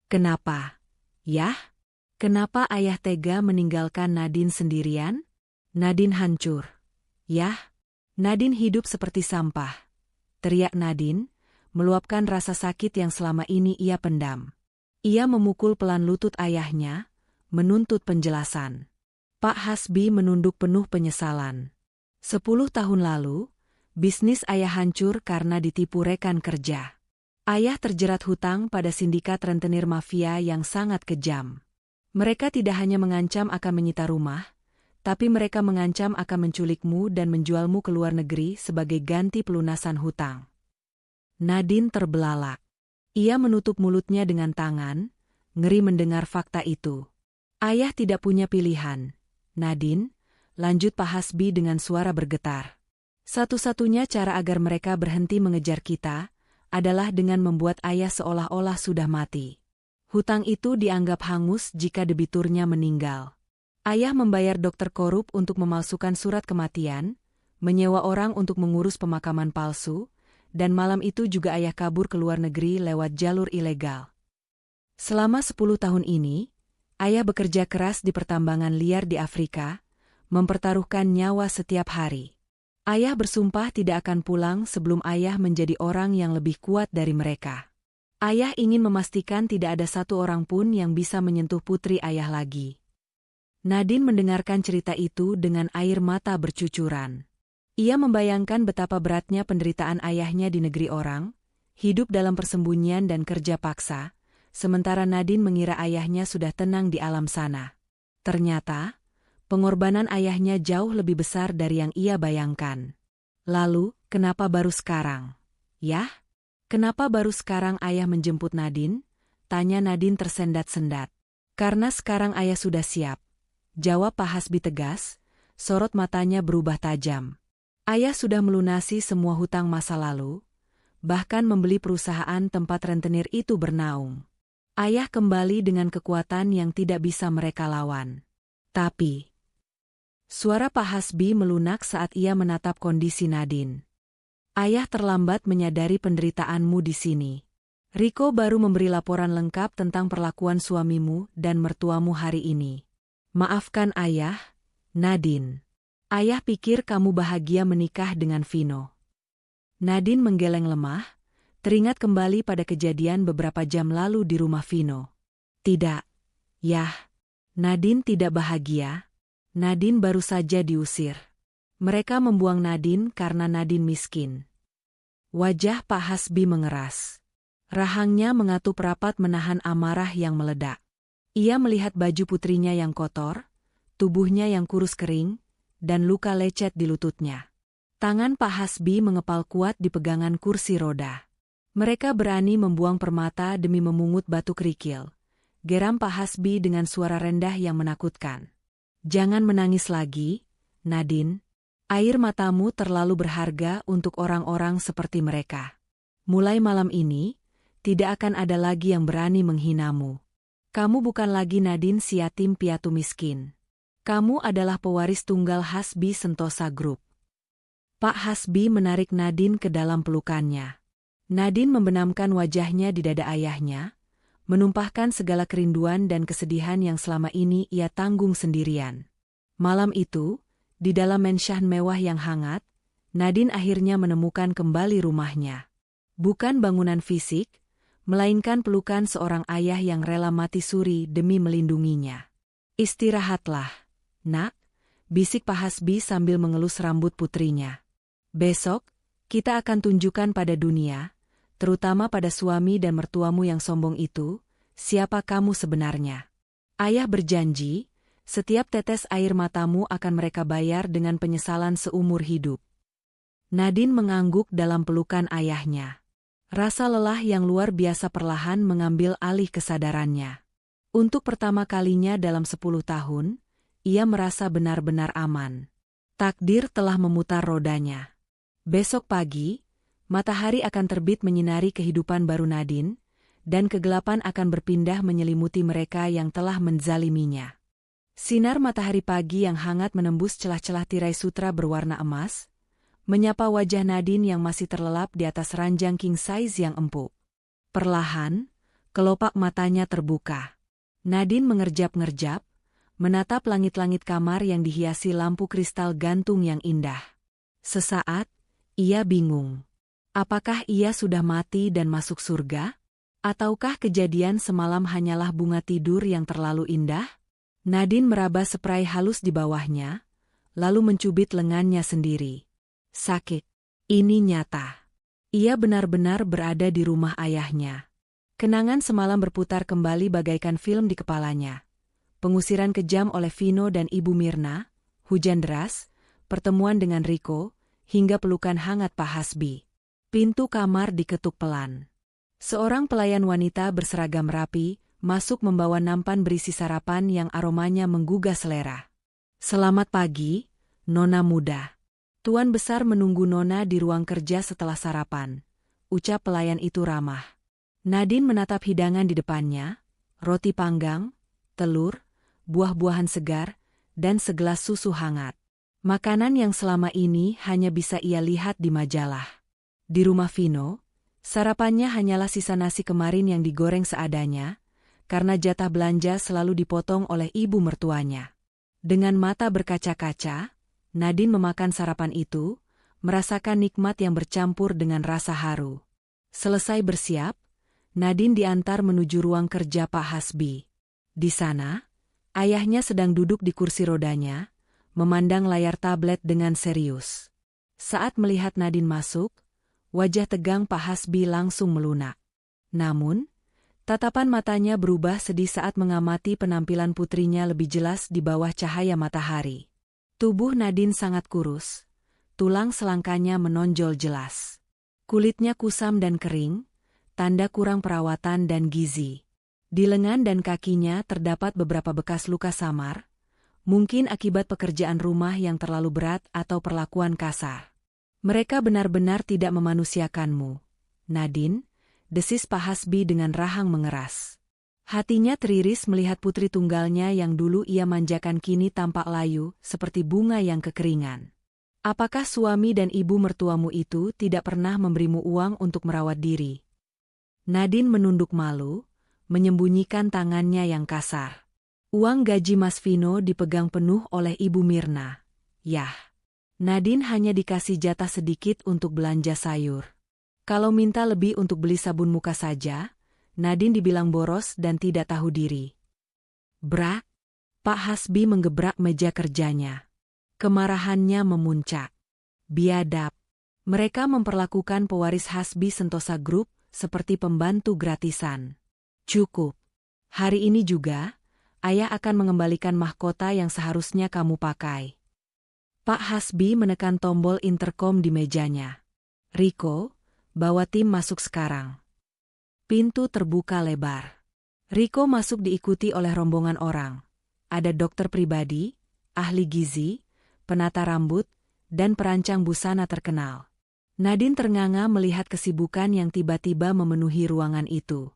"Kenapa? Yah? Kenapa ayah tega meninggalkan Nadine sendirian? Nadine hancur. Yah, Nadine hidup seperti sampah. Teriak Nadine, meluapkan rasa sakit yang selama ini ia pendam. Ia memukul pelan lutut ayahnya, menuntut penjelasan. Pak Hasbi menunduk penuh penyesalan. 10 tahun lalu, bisnis ayah hancur karena ditipu rekan kerja. Ayah terjerat hutang pada sindikat rentenir mafia yang sangat kejam. Mereka tidak hanya mengancam akan menyita rumah, tapi mereka mengancam akan menculikmu dan menjualmu ke luar negeri sebagai ganti pelunasan hutang. Nadine terbelalak. Ia menutup mulutnya dengan tangan, ngeri mendengar fakta itu. Ayah tidak punya pilihan. Nadine, lanjut Pak Hasbi dengan suara bergetar. Satu-satunya cara agar mereka berhenti mengejar kita adalah dengan membuat ayah seolah-olah sudah mati. Hutang itu dianggap hangus jika debiturnya meninggal. Ayah membayar dokter korup untuk memalsukan surat kematian, menyewa orang untuk mengurus pemakaman palsu, dan malam itu juga ayah kabur ke luar negeri lewat jalur ilegal. Selama 10 tahun ini, ayah bekerja keras di pertambangan liar di Afrika, mempertaruhkan nyawa setiap hari. Ayah bersumpah tidak akan pulang sebelum ayah menjadi orang yang lebih kuat dari mereka. Ayah ingin memastikan tidak ada satu orang pun yang bisa menyentuh putri ayah lagi. Nadine mendengarkan cerita itu dengan air mata bercucuran. Ia membayangkan betapa beratnya penderitaan ayahnya di negeri orang, hidup dalam persembunyian dan kerja paksa, sementara Nadine mengira ayahnya sudah tenang di alam sana. Ternyata, pengorbanan ayahnya jauh lebih besar dari yang ia bayangkan. Lalu, kenapa baru sekarang? Yah? Kenapa baru sekarang ayah menjemput Nadine? Tanya Nadine tersendat-sendat. Karena sekarang ayah sudah siap. Jawab Pak Hasbi tegas, sorot matanya berubah tajam. Ayah sudah melunasi semua hutang masa lalu, bahkan membeli perusahaan tempat rentenir itu bernaung. Ayah kembali dengan kekuatan yang tidak bisa mereka lawan. Tapi, suara Pak Hasbi melunak saat ia menatap kondisi Nadine. Ayah terlambat menyadari penderitaanmu di sini. Riko baru memberi laporan lengkap tentang perlakuan suamimu dan mertuamu hari ini. Maafkan ayah, Nadine. Ayah pikir kamu bahagia menikah dengan Vino. Nadine menggeleng lemah, teringat kembali pada kejadian beberapa jam lalu di rumah Vino. Tidak. Yah. Nadine tidak bahagia. Nadine baru saja diusir. Mereka membuang Nadine karena Nadine miskin. Wajah Pak Hasbi mengeras. Rahangnya mengatup rapat menahan amarah yang meledak. Ia melihat baju putrinya yang kotor, tubuhnya yang kurus kering, dan luka lecet di lututnya. Tangan Pak Hasbi mengepal kuat di pegangan kursi roda. Mereka berani membuang permata demi memungut batu kerikil. Geram Pak Hasbi dengan suara rendah yang menakutkan. Jangan menangis lagi, Nadine. Air matamu terlalu berharga untuk orang-orang seperti mereka. Mulai malam ini, tidak akan ada lagi yang berani menghinamu. Kamu bukan lagi Nadine si yatim piatu miskin. Kamu adalah pewaris tunggal Hasbi Sentosa Group. Pak Hasbi menarik Nadine ke dalam pelukannya. Nadine membenamkan wajahnya di dada ayahnya, menumpahkan segala kerinduan dan kesedihan yang selama ini ia tanggung sendirian. Malam itu, di dalam mansion mewah yang hangat, Nadine akhirnya menemukan kembali rumahnya. Bukan bangunan fisik, melainkan pelukan seorang ayah yang rela mati suri demi melindunginya. Istirahatlah, nak, bisik Pak Hasbi sambil mengelus rambut putrinya. Besok, kita akan tunjukkan pada dunia, terutama pada suami dan mertuamu yang sombong itu, siapa kamu sebenarnya. Ayah berjanji, setiap tetes air matamu akan mereka bayar dengan penyesalan seumur hidup. Nadine mengangguk dalam pelukan ayahnya. Rasa lelah yang luar biasa perlahan mengambil alih kesadarannya. Untuk pertama kalinya dalam 10 tahun, ia merasa benar-benar aman. Takdir telah memutar rodanya. Besok pagi, matahari akan terbit menyinari kehidupan baru Nadine, dan kegelapan akan berpindah menyelimuti mereka yang telah menzaliminya. Sinar matahari pagi yang hangat menembus celah-celah tirai sutra berwarna emas, menyapa wajah Nadine yang masih terlelap di atas ranjang king size yang empuk. Perlahan, kelopak matanya terbuka. Nadine mengerjap-ngerjap, menatap langit-langit kamar yang dihiasi lampu kristal gantung yang indah. Sesaat, ia bingung. Apakah ia sudah mati dan masuk surga? Ataukah kejadian semalam hanyalah bunga tidur yang terlalu indah? Nadine meraba spray halus di bawahnya, lalu mencubit lengannya sendiri. Sakit. Ini nyata. Ia benar-benar berada di rumah ayahnya. Kenangan semalam berputar kembali bagaikan film di kepalanya. Pengusiran kejam oleh Vino dan Ibu Mirna, hujan deras, pertemuan dengan Riko, hingga pelukan hangat Pak Hasbi. Pintu kamar diketuk pelan. Seorang pelayan wanita berseragam rapi, masuk membawa nampan berisi sarapan yang aromanya menggugah selera. "Selamat pagi, Nona muda." "Tuan besar menunggu Nona di ruang kerja setelah sarapan," ucap pelayan itu ramah. Nadine menatap hidangan di depannya, roti panggang, telur, buah-buahan segar, dan segelas susu hangat. Makanan yang selama ini hanya bisa ia lihat di majalah. Di rumah Vino, sarapannya hanyalah sisa nasi kemarin yang digoreng seadanya, karena jatah belanja selalu dipotong oleh ibu mertuanya. Dengan mata berkaca-kaca, Nadine memakan sarapan itu, merasakan nikmat yang bercampur dengan rasa haru. Selesai bersiap, Nadine diantar menuju ruang kerja Pak Hasbi. Di sana, ayahnya sedang duduk di kursi rodanya, memandang layar tablet dengan serius. Saat melihat Nadine masuk, wajah tegang Pak Hasbi langsung melunak. Namun, tatapan matanya berubah sedih saat mengamati penampilan putrinya lebih jelas di bawah cahaya matahari. Tubuh Nadine sangat kurus, tulang selangkanya menonjol jelas. Kulitnya kusam dan kering, tanda kurang perawatan dan gizi. Di lengan dan kakinya terdapat beberapa bekas luka samar, mungkin akibat pekerjaan rumah yang terlalu berat atau perlakuan kasar. "Mereka benar-benar tidak memanusiakanmu, Nadine," desis Pak Hasbi dengan rahang mengeras. Hatinya teriris melihat putri tunggalnya yang dulu ia manjakan kini tampak layu seperti bunga yang kekeringan. "Apakah suami dan ibu mertuamu itu tidak pernah memberimu uang untuk merawat diri?" Nadine menunduk malu, menyembunyikan tangannya yang kasar. Uang gaji Mas Vino dipegang penuh oleh Ibu Mirna. Yah, Nadine hanya dikasih jatah sedikit untuk belanja sayur. Kalau minta lebih untuk beli sabun muka saja, Nadine dibilang boros dan tidak tahu diri. Brak! Pak Hasbi menggebrak meja kerjanya. Kemarahannya memuncak. Biadab. Mereka memperlakukan pewaris Hasbi Sentosa Group seperti pembantu gratisan. Cukup. Hari ini juga, ayah akan mengembalikan mahkota yang seharusnya kamu pakai. Pak Hasbi menekan tombol interkom di mejanya. "Riko, bawa tim masuk sekarang." Pintu terbuka lebar. Riko masuk diikuti oleh rombongan orang. Ada dokter pribadi, ahli gizi, penata rambut, dan perancang busana terkenal. Nadine ternganga melihat kesibukan yang tiba-tiba memenuhi ruangan itu.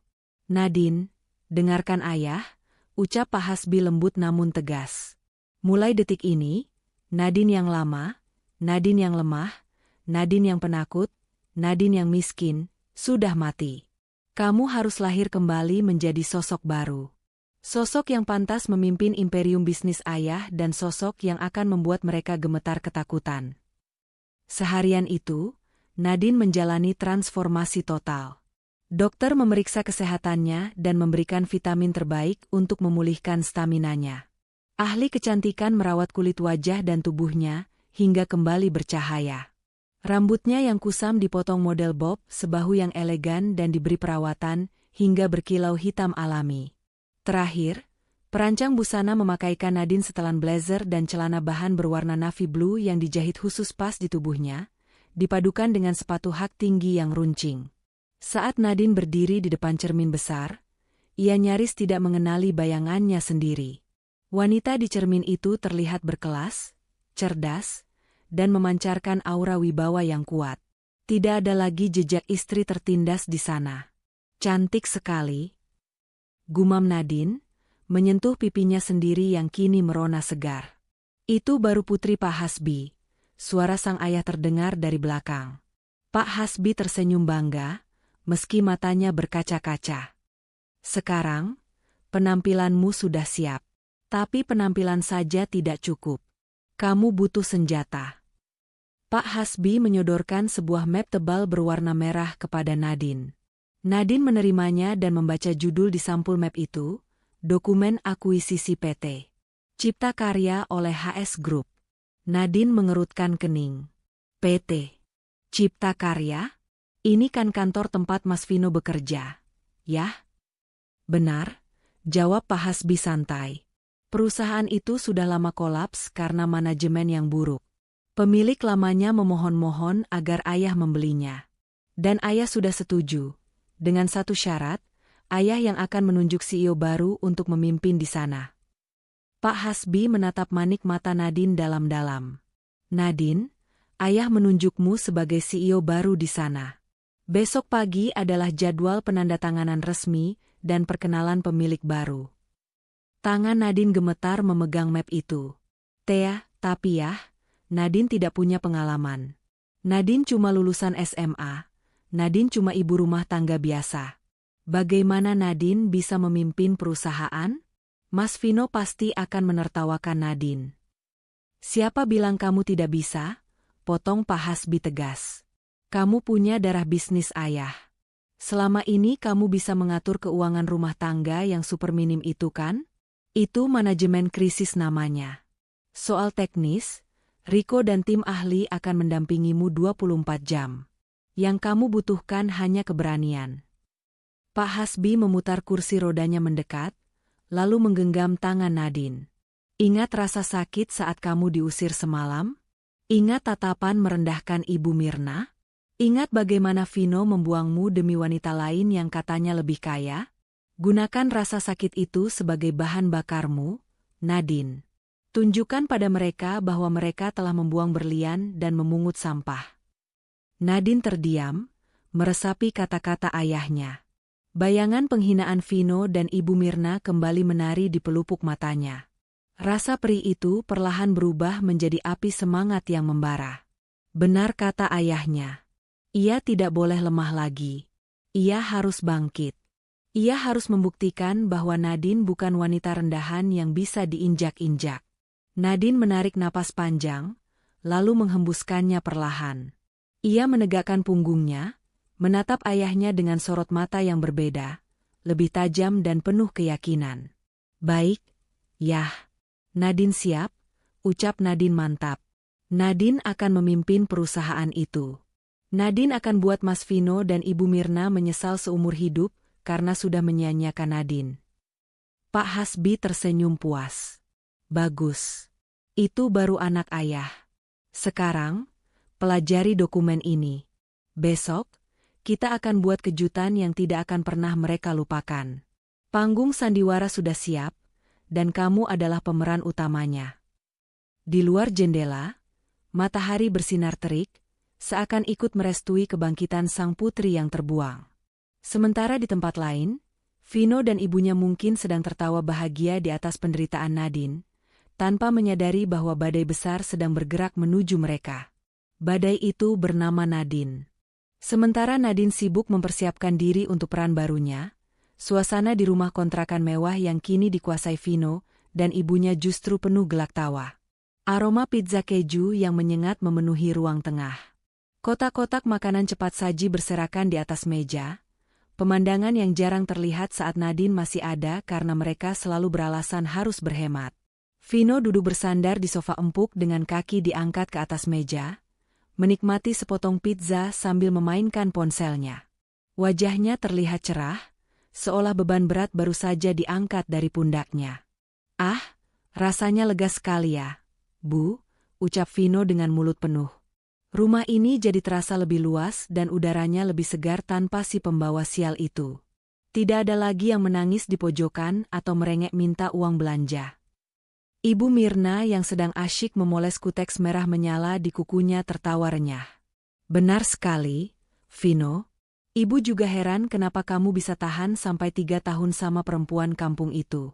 "Nadine, dengarkan ayah," ucap Pak Hasbi lembut namun tegas. "Mulai detik ini, Nadine yang lama, Nadine yang lemah, Nadine yang penakut, Nadine yang miskin, sudah mati. Kamu harus lahir kembali menjadi sosok baru. Sosok yang pantas memimpin imperium bisnis ayah dan sosok yang akan membuat mereka gemetar ketakutan." Seharian itu, Nadine menjalani transformasi total. Dokter memeriksa kesehatannya dan memberikan vitamin terbaik untuk memulihkan staminanya. Ahli kecantikan merawat kulit wajah dan tubuhnya, hingga kembali bercahaya. Rambutnya yang kusam dipotong model bob, sebahu yang elegan dan diberi perawatan, hingga berkilau hitam alami. Terakhir, perancang busana memakaikan Nadine setelan blazer dan celana bahan berwarna navy blue yang dijahit khusus pas di tubuhnya, dipadukan dengan sepatu hak tinggi yang runcing. Saat Nadine berdiri di depan cermin besar, ia nyaris tidak mengenali bayangannya sendiri. Wanita di cermin itu terlihat berkelas, cerdas, dan memancarkan aura wibawa yang kuat. Tidak ada lagi jejak istri tertindas di sana. "Cantik sekali," gumam Nadine, menyentuh pipinya sendiri yang kini merona segar. "Itu baru putri Pak Hasbi," suara sang ayah terdengar dari belakang. Pak Hasbi tersenyum bangga, meski matanya berkaca-kaca. Sekarang, Penampilanmu sudah siap. Tapi penampilan saja tidak cukup. Kamu butuh senjata. Pak Hasbi menyodorkan sebuah map tebal berwarna merah kepada Nadine. Nadine menerimanya dan membaca judul di sampul map itu, Dokumen Akuisisi PT Cipta Karya oleh HS Group. Nadine mengerutkan kening. PT Cipta Karya? Ini kan kantor tempat Mas Vino bekerja, ya? Benar, jawab Pak Hasbi santai. Perusahaan itu sudah lama kolaps karena manajemen yang buruk. Pemilik lamanya memohon-mohon agar ayah membelinya. Dan ayah sudah setuju. Dengan satu syarat, ayah yang akan menunjuk CEO baru untuk memimpin di sana. Pak Hasbi menatap manik mata Nadine dalam-dalam. Nadine, ayah menunjukmu sebagai CEO baru di sana. Besok pagi adalah jadwal penandatanganan resmi dan perkenalan pemilik baru. Tangan Nadine gemetar memegang map itu. Tapi ya, Nadine tidak punya pengalaman. Nadine cuma lulusan SMA. Nadine cuma ibu rumah tangga biasa. Bagaimana Nadine bisa memimpin perusahaan? Mas Vino pasti akan menertawakan Nadine. Siapa bilang kamu tidak bisa? Potong Pak Hasbi tegas. Kamu punya darah bisnis ayah. Selama ini kamu bisa mengatur keuangan rumah tangga yang super minim itu kan? Itu manajemen krisis namanya. Soal teknis, Riko dan tim ahli akan mendampingimu 24 jam. Yang kamu butuhkan hanya keberanian. Pak Hasbi memutar kursi rodanya mendekat, lalu menggenggam tangan Nadine. Ingat rasa sakit saat kamu diusir semalam? Ingat tatapan merendahkan Ibu Mirna? Ingat bagaimana Vino membuangmu demi wanita lain yang katanya lebih kaya? Gunakan rasa sakit itu sebagai bahan bakarmu, Nadine. Tunjukkan pada mereka bahwa mereka telah membuang berlian dan memungut sampah. Nadine terdiam, meresapi kata-kata ayahnya. Bayangan penghinaan Vino dan Ibu Mirna kembali menari di pelupuk matanya. Rasa perih itu perlahan berubah menjadi api semangat yang membara. Benar kata ayahnya. Ia tidak boleh lemah lagi. Ia harus bangkit. Ia harus membuktikan bahwa Nadine bukan wanita rendahan yang bisa diinjak-injak. Nadine menarik napas panjang, lalu menghembuskannya perlahan. Ia menegakkan punggungnya, menatap ayahnya dengan sorot mata yang berbeda, lebih tajam dan penuh keyakinan. Baik, yah. Nadine siap, ucap Nadine mantap. Nadine akan memimpin perusahaan itu. Nadine akan buat Mas Vino dan Ibu Mirna menyesal seumur hidup karena sudah menyia-nyiakan Nadine. Pak Hasbi tersenyum puas. Bagus. Itu baru anak ayah. Sekarang, pelajari dokumen ini. Besok, kita akan buat kejutan yang tidak akan pernah mereka lupakan. Panggung sandiwara sudah siap, dan kamu adalah pemeran utamanya. Di luar jendela, matahari bersinar terik, seakan ikut merestui kebangkitan sang putri yang terbuang. Sementara di tempat lain, Vino dan ibunya mungkin sedang tertawa bahagia di atas penderitaan Nadine, tanpa menyadari bahwa badai besar sedang bergerak menuju mereka. Badai itu bernama Nadine. Sementara Nadine sibuk mempersiapkan diri untuk peran barunya, suasana di rumah kontrakan mewah yang kini dikuasai Vino dan ibunya justru penuh gelak tawa. Aroma pizza keju yang menyengat memenuhi ruang tengah. Kotak-kotak makanan cepat saji berserakan di atas meja, pemandangan yang jarang terlihat saat Nadine masih ada karena mereka selalu beralasan harus berhemat. Vino duduk bersandar di sofa empuk dengan kaki diangkat ke atas meja, menikmati sepotong pizza sambil memainkan ponselnya. Wajahnya terlihat cerah, seolah beban berat baru saja diangkat dari pundaknya. Ah, rasanya lega sekali ya, Bu, ucap Vino dengan mulut penuh. Rumah ini jadi terasa lebih luas dan udaranya lebih segar tanpa si pembawa sial itu. Tidak ada lagi yang menangis di pojokan atau merengek minta uang belanja. Ibu Mirna yang sedang asyik memoles kuteks merah menyala di kukunya tertawa renyah. Benar sekali, Vino. Ibu juga heran kenapa kamu bisa tahan sampai 3 tahun sama perempuan kampung itu.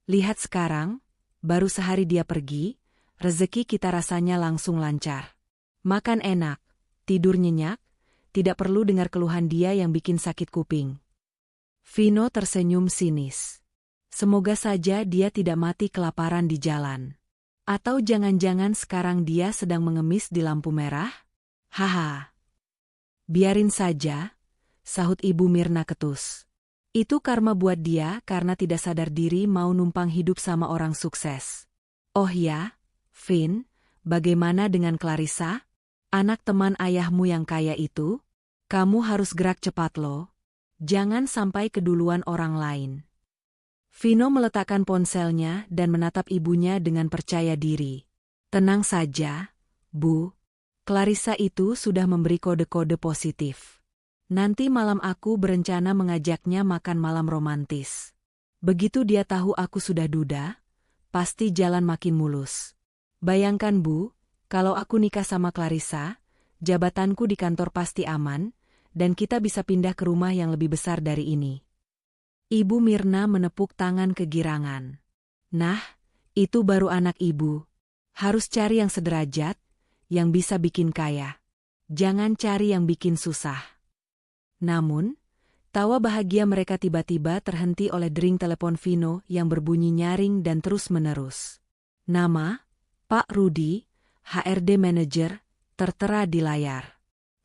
Lihat sekarang, baru sehari dia pergi, rezeki kita rasanya langsung lancar. Makan enak, tidur nyenyak, tidak perlu dengar keluhan dia yang bikin sakit kuping. Vino tersenyum sinis. Semoga saja dia tidak mati kelaparan di jalan. Atau jangan-jangan sekarang dia sedang mengemis di lampu merah? Haha. Biarin saja, sahut Ibu Mirna ketus. Itu karma buat dia karena tidak sadar diri mau numpang hidup sama orang sukses. Oh ya, Vin, bagaimana dengan Clarissa? Anak teman ayahmu yang kaya itu? Kamu harus gerak cepat loh. Jangan sampai keduluan orang lain. Vino meletakkan ponselnya dan menatap ibunya dengan percaya diri. Tenang saja, Bu. Clarissa itu sudah memberi kode-kode positif. Nanti malam aku berencana mengajaknya makan malam romantis. Begitu dia tahu aku sudah duda, pasti jalan makin mulus. Bayangkan Bu, kalau aku nikah sama Clarissa, jabatanku di kantor pasti aman, dan kita bisa pindah ke rumah yang lebih besar dari ini. Ibu Mirna menepuk tangan kegirangan. Nah, itu baru anak ibu. Harus cari yang sederajat, yang bisa bikin kaya. Jangan cari yang bikin susah. Namun, tawa bahagia mereka tiba-tiba terhenti oleh dering telepon Vino yang berbunyi nyaring dan terus-menerus. Nama, Pak Rudi, HRD Manager, tertera di layar.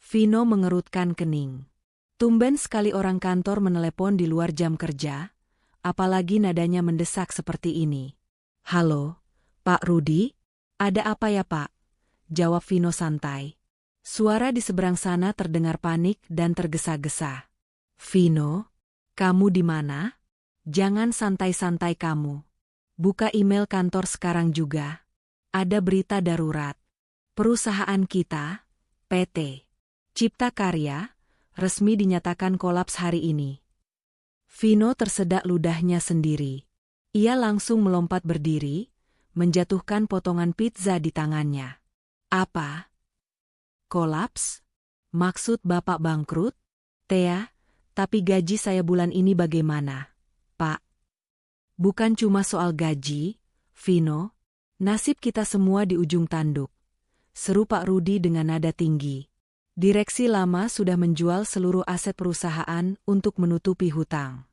Vino mengerutkan kening. Tumben sekali orang kantor menelepon di luar jam kerja, apalagi nadanya mendesak seperti ini. Halo, Pak Rudi? Ada apa ya Pak? Jawab Vino santai. Suara di seberang sana terdengar panik dan tergesa-gesa. Vino, kamu di mana? Jangan santai-santai kamu. Buka email kantor sekarang juga. Ada berita darurat. Perusahaan kita, PT Cipta Karya, resmi dinyatakan kolaps hari ini. Vino tersedak ludahnya sendiri. Ia langsung melompat berdiri, menjatuhkan potongan pizza di tangannya. Apa? Kolaps? Maksud Bapak bangkrut? Tea, tapi gaji saya bulan ini bagaimana, Pak? Bukan cuma soal gaji, Vino. Nasib kita semua di ujung tanduk. Seru Pak Rudi dengan nada tinggi. Direksi lama sudah menjual seluruh aset perusahaan untuk menutupi hutang.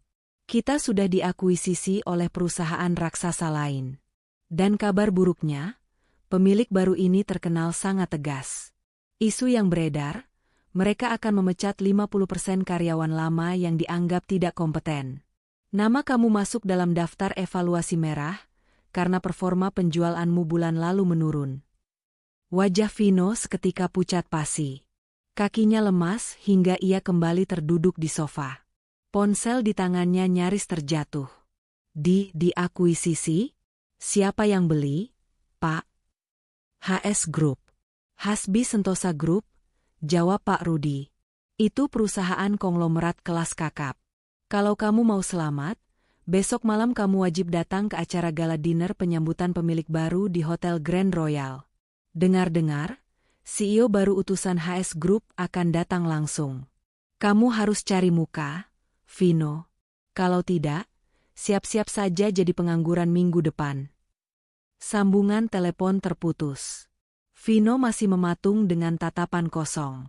Kita sudah diakuisisi oleh perusahaan raksasa lain. Dan kabar buruknya, pemilik baru ini terkenal sangat tegas. Isu yang beredar, mereka akan memecat 50% karyawan lama yang dianggap tidak kompeten. Nama kamu masuk dalam daftar evaluasi merah, karena performa penjualanmu bulan lalu menurun. Wajah Vino seketika pucat pasi. Kakinya lemas hingga ia kembali terduduk di sofa. Ponsel di tangannya nyaris terjatuh. Diakuisisi? Siapa yang beli, Pak? HS Group. Hasbi Sentosa Group, jawab Pak Rudi. Itu perusahaan konglomerat kelas kakap. Kalau kamu mau selamat, besok malam kamu wajib datang ke acara gala dinner penyambutan pemilik baru di Hotel Grand Royal. Dengar-dengar, CEO baru utusan HS Group akan datang langsung. Kamu harus cari muka, Vino. Kalau tidak, siap-siap saja jadi pengangguran minggu depan. Sambungan telepon terputus. Vino masih mematung dengan tatapan kosong.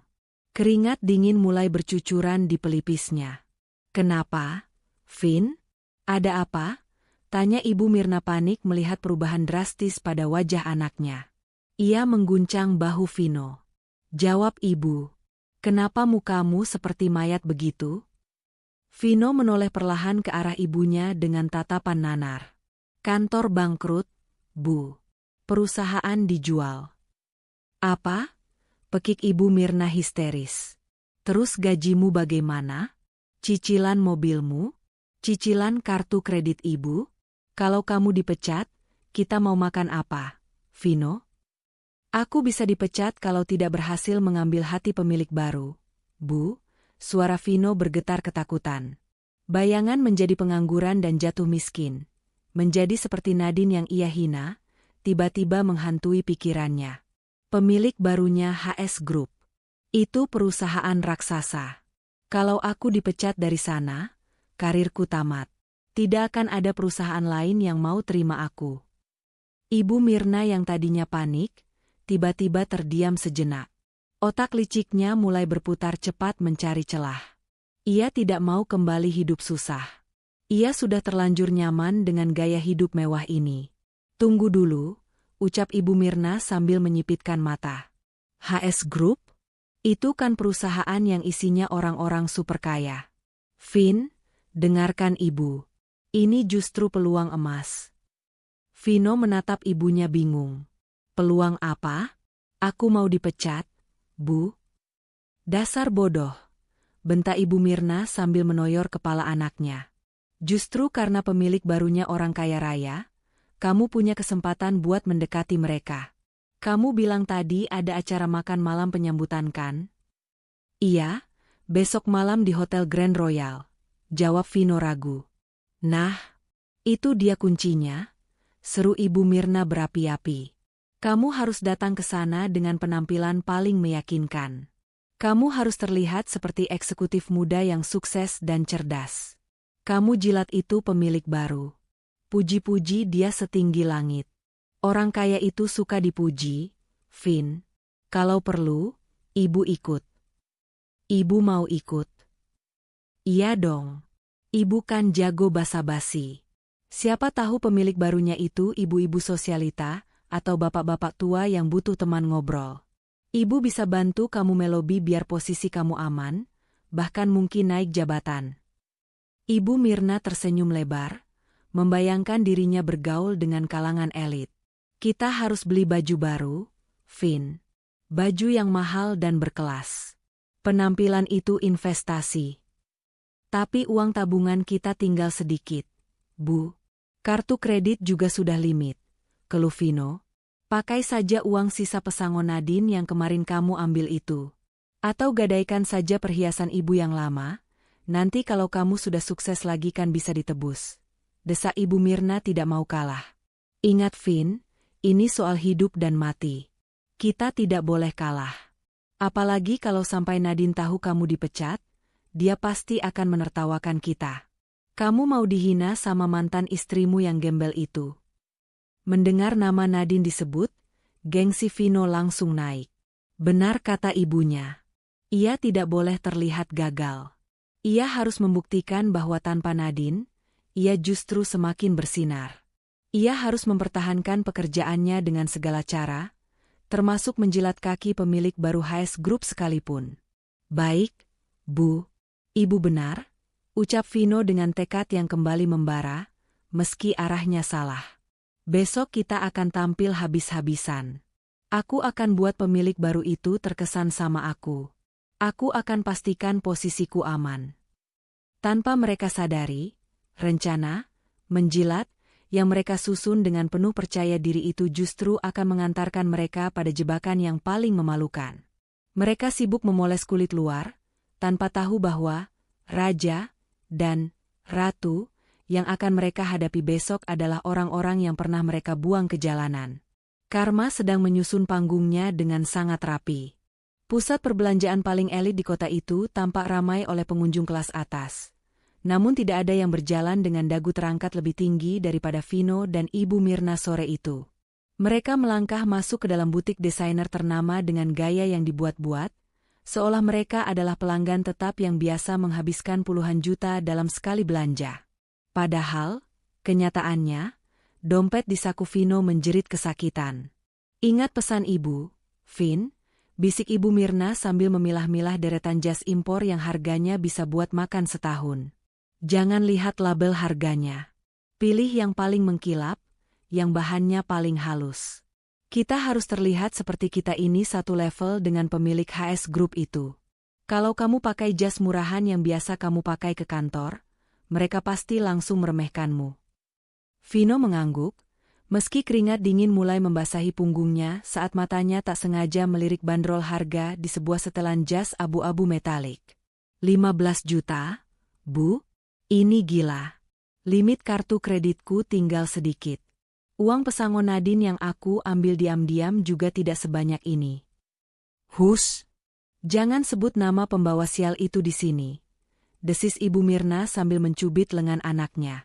Keringat dingin mulai bercucuran di pelipisnya. Kenapa, Vin? Ada apa? Tanya Ibu Mirna panik melihat perubahan drastis pada wajah anaknya. Ia mengguncang bahu Vino. Jawab ibu. Kenapa mukamu seperti mayat begitu? Vino menoleh perlahan ke arah ibunya dengan tatapan nanar. Kantor bangkrut, Bu. Perusahaan dijual. Apa? Pekik Ibu Mirna histeris. Terus gajimu bagaimana? Cicilan mobilmu? Cicilan kartu kredit ibu? Kalau kamu dipecat, kita mau makan apa, Vino? Aku bisa dipecat kalau tidak berhasil mengambil hati pemilik baru. Bu, suara Vino bergetar ketakutan. Bayangan menjadi pengangguran dan jatuh miskin. Menjadi seperti Nadine yang ia hina, tiba-tiba menghantui pikirannya. Pemilik barunya HS Group. Itu perusahaan raksasa. Kalau aku dipecat dari sana, karirku tamat. Tidak akan ada perusahaan lain yang mau terima aku. Ibu Mirna yang tadinya panik, tiba-tiba terdiam sejenak. Otak liciknya mulai berputar cepat mencari celah. Ia tidak mau kembali hidup susah. Ia sudah terlanjur nyaman dengan gaya hidup mewah ini. Tunggu dulu, ucap Ibu Mirna sambil menyipitkan mata. HS Group? Itu kan perusahaan yang isinya orang-orang super kaya. Vin, dengarkan Ibu. Ini justru peluang emas. Vino menatap ibunya bingung. Peluang apa? Aku mau dipecat, Bu. Dasar bodoh, bentak Ibu Mirna sambil menoyor kepala anaknya. Justru karena pemilik barunya orang kaya raya, kamu punya kesempatan buat mendekati mereka. Kamu bilang tadi ada acara makan malam penyambutan kan? Iya, besok malam di Hotel Grand Royal, jawab Vino ragu. Nah, itu dia kuncinya, seru Ibu Mirna berapi-api. Kamu harus datang ke sana dengan penampilan paling meyakinkan. Kamu harus terlihat seperti eksekutif muda yang sukses dan cerdas. Kamu jilat itu pemilik baru. Puji-puji dia setinggi langit. Orang kaya itu suka dipuji, Vin. Kalau perlu, Ibu ikut. Ibu mau ikut? Iya dong. Ibu kan jago basa-basi. Siapa tahu pemilik barunya itu ibu-ibu sosialita atau bapak-bapak tua yang butuh teman ngobrol. Ibu bisa bantu kamu melobi biar posisi kamu aman, bahkan mungkin naik jabatan. Ibu Mirna tersenyum lebar, membayangkan dirinya bergaul dengan kalangan elit. Kita harus beli baju baru, Vin. Baju yang mahal dan berkelas. Penampilan itu investasi. Tapi uang tabungan kita tinggal sedikit, Bu. Kartu kredit juga sudah limit. Keluh Vino. Pakai saja uang sisa pesangon Nadine yang kemarin kamu ambil itu. Atau gadaikan saja perhiasan ibu yang lama. Nanti kalau kamu sudah sukses lagi kan bisa ditebus. Desak Ibu Mirna tidak mau kalah. Ingat Vin, ini soal hidup dan mati. Kita tidak boleh kalah. Apalagi kalau sampai Nadine tahu kamu dipecat, dia pasti akan menertawakan kita. Kamu mau dihina sama mantan istrimu yang gembel itu. Mendengar nama Nadine disebut, gengsi Vino langsung naik. Benar kata ibunya. Ia tidak boleh terlihat gagal. Ia harus membuktikan bahwa tanpa Nadine, ia justru semakin bersinar. Ia harus mempertahankan pekerjaannya dengan segala cara, termasuk menjilat kaki pemilik baru HS Group sekalipun. Baik, Bu. Ibu benar, ucap Vino dengan tekad yang kembali membara, meski arahnya salah. Besok kita akan tampil habis-habisan. Aku akan buat pemilik baru itu terkesan sama aku. Aku akan pastikan posisiku aman. Tanpa mereka sadari, rencana, menjilat, yang mereka susun dengan penuh percaya diri itu justru akan mengantarkan mereka pada jebakan yang paling memalukan. Mereka sibuk memoles kulit luar, tanpa tahu bahwa raja dan ratu yang akan mereka hadapi besok adalah orang-orang yang pernah mereka buang ke jalanan. Karma sedang menyusun panggungnya dengan sangat rapi. Pusat perbelanjaan paling elit di kota itu tampak ramai oleh pengunjung kelas atas. Namun tidak ada yang berjalan dengan dagu terangkat lebih tinggi daripada Vino dan Ibu Mirna sore itu. Mereka melangkah masuk ke dalam butik desainer ternama dengan gaya yang dibuat-buat, seolah mereka adalah pelanggan tetap yang biasa menghabiskan puluhan juta dalam sekali belanja. Padahal, kenyataannya, dompet di saku Vino menjerit kesakitan. Ingat pesan ibu, Vin, bisik Ibu Mirna sambil memilah-milah deretan jas impor yang harganya bisa buat makan setahun. Jangan lihat label harganya. Pilih yang paling mengkilap, yang bahannya paling halus. Kita harus terlihat seperti kita ini satu level dengan pemilik HS Group itu. Kalau kamu pakai jas murahan yang biasa kamu pakai ke kantor, mereka pasti langsung meremehkanmu. Vino mengangguk, meski keringat dingin mulai membasahi punggungnya saat matanya tak sengaja melirik bandrol harga di sebuah setelan jas abu-abu metalik. 15 juta, Bu? Ini gila. Limit kartu kreditku tinggal sedikit. Uang pesangon Nadine yang aku ambil diam-diam juga tidak sebanyak ini. Hus! Jangan sebut nama pembawa sial itu di sini. Desis Ibu Mirna sambil mencubit lengan anaknya.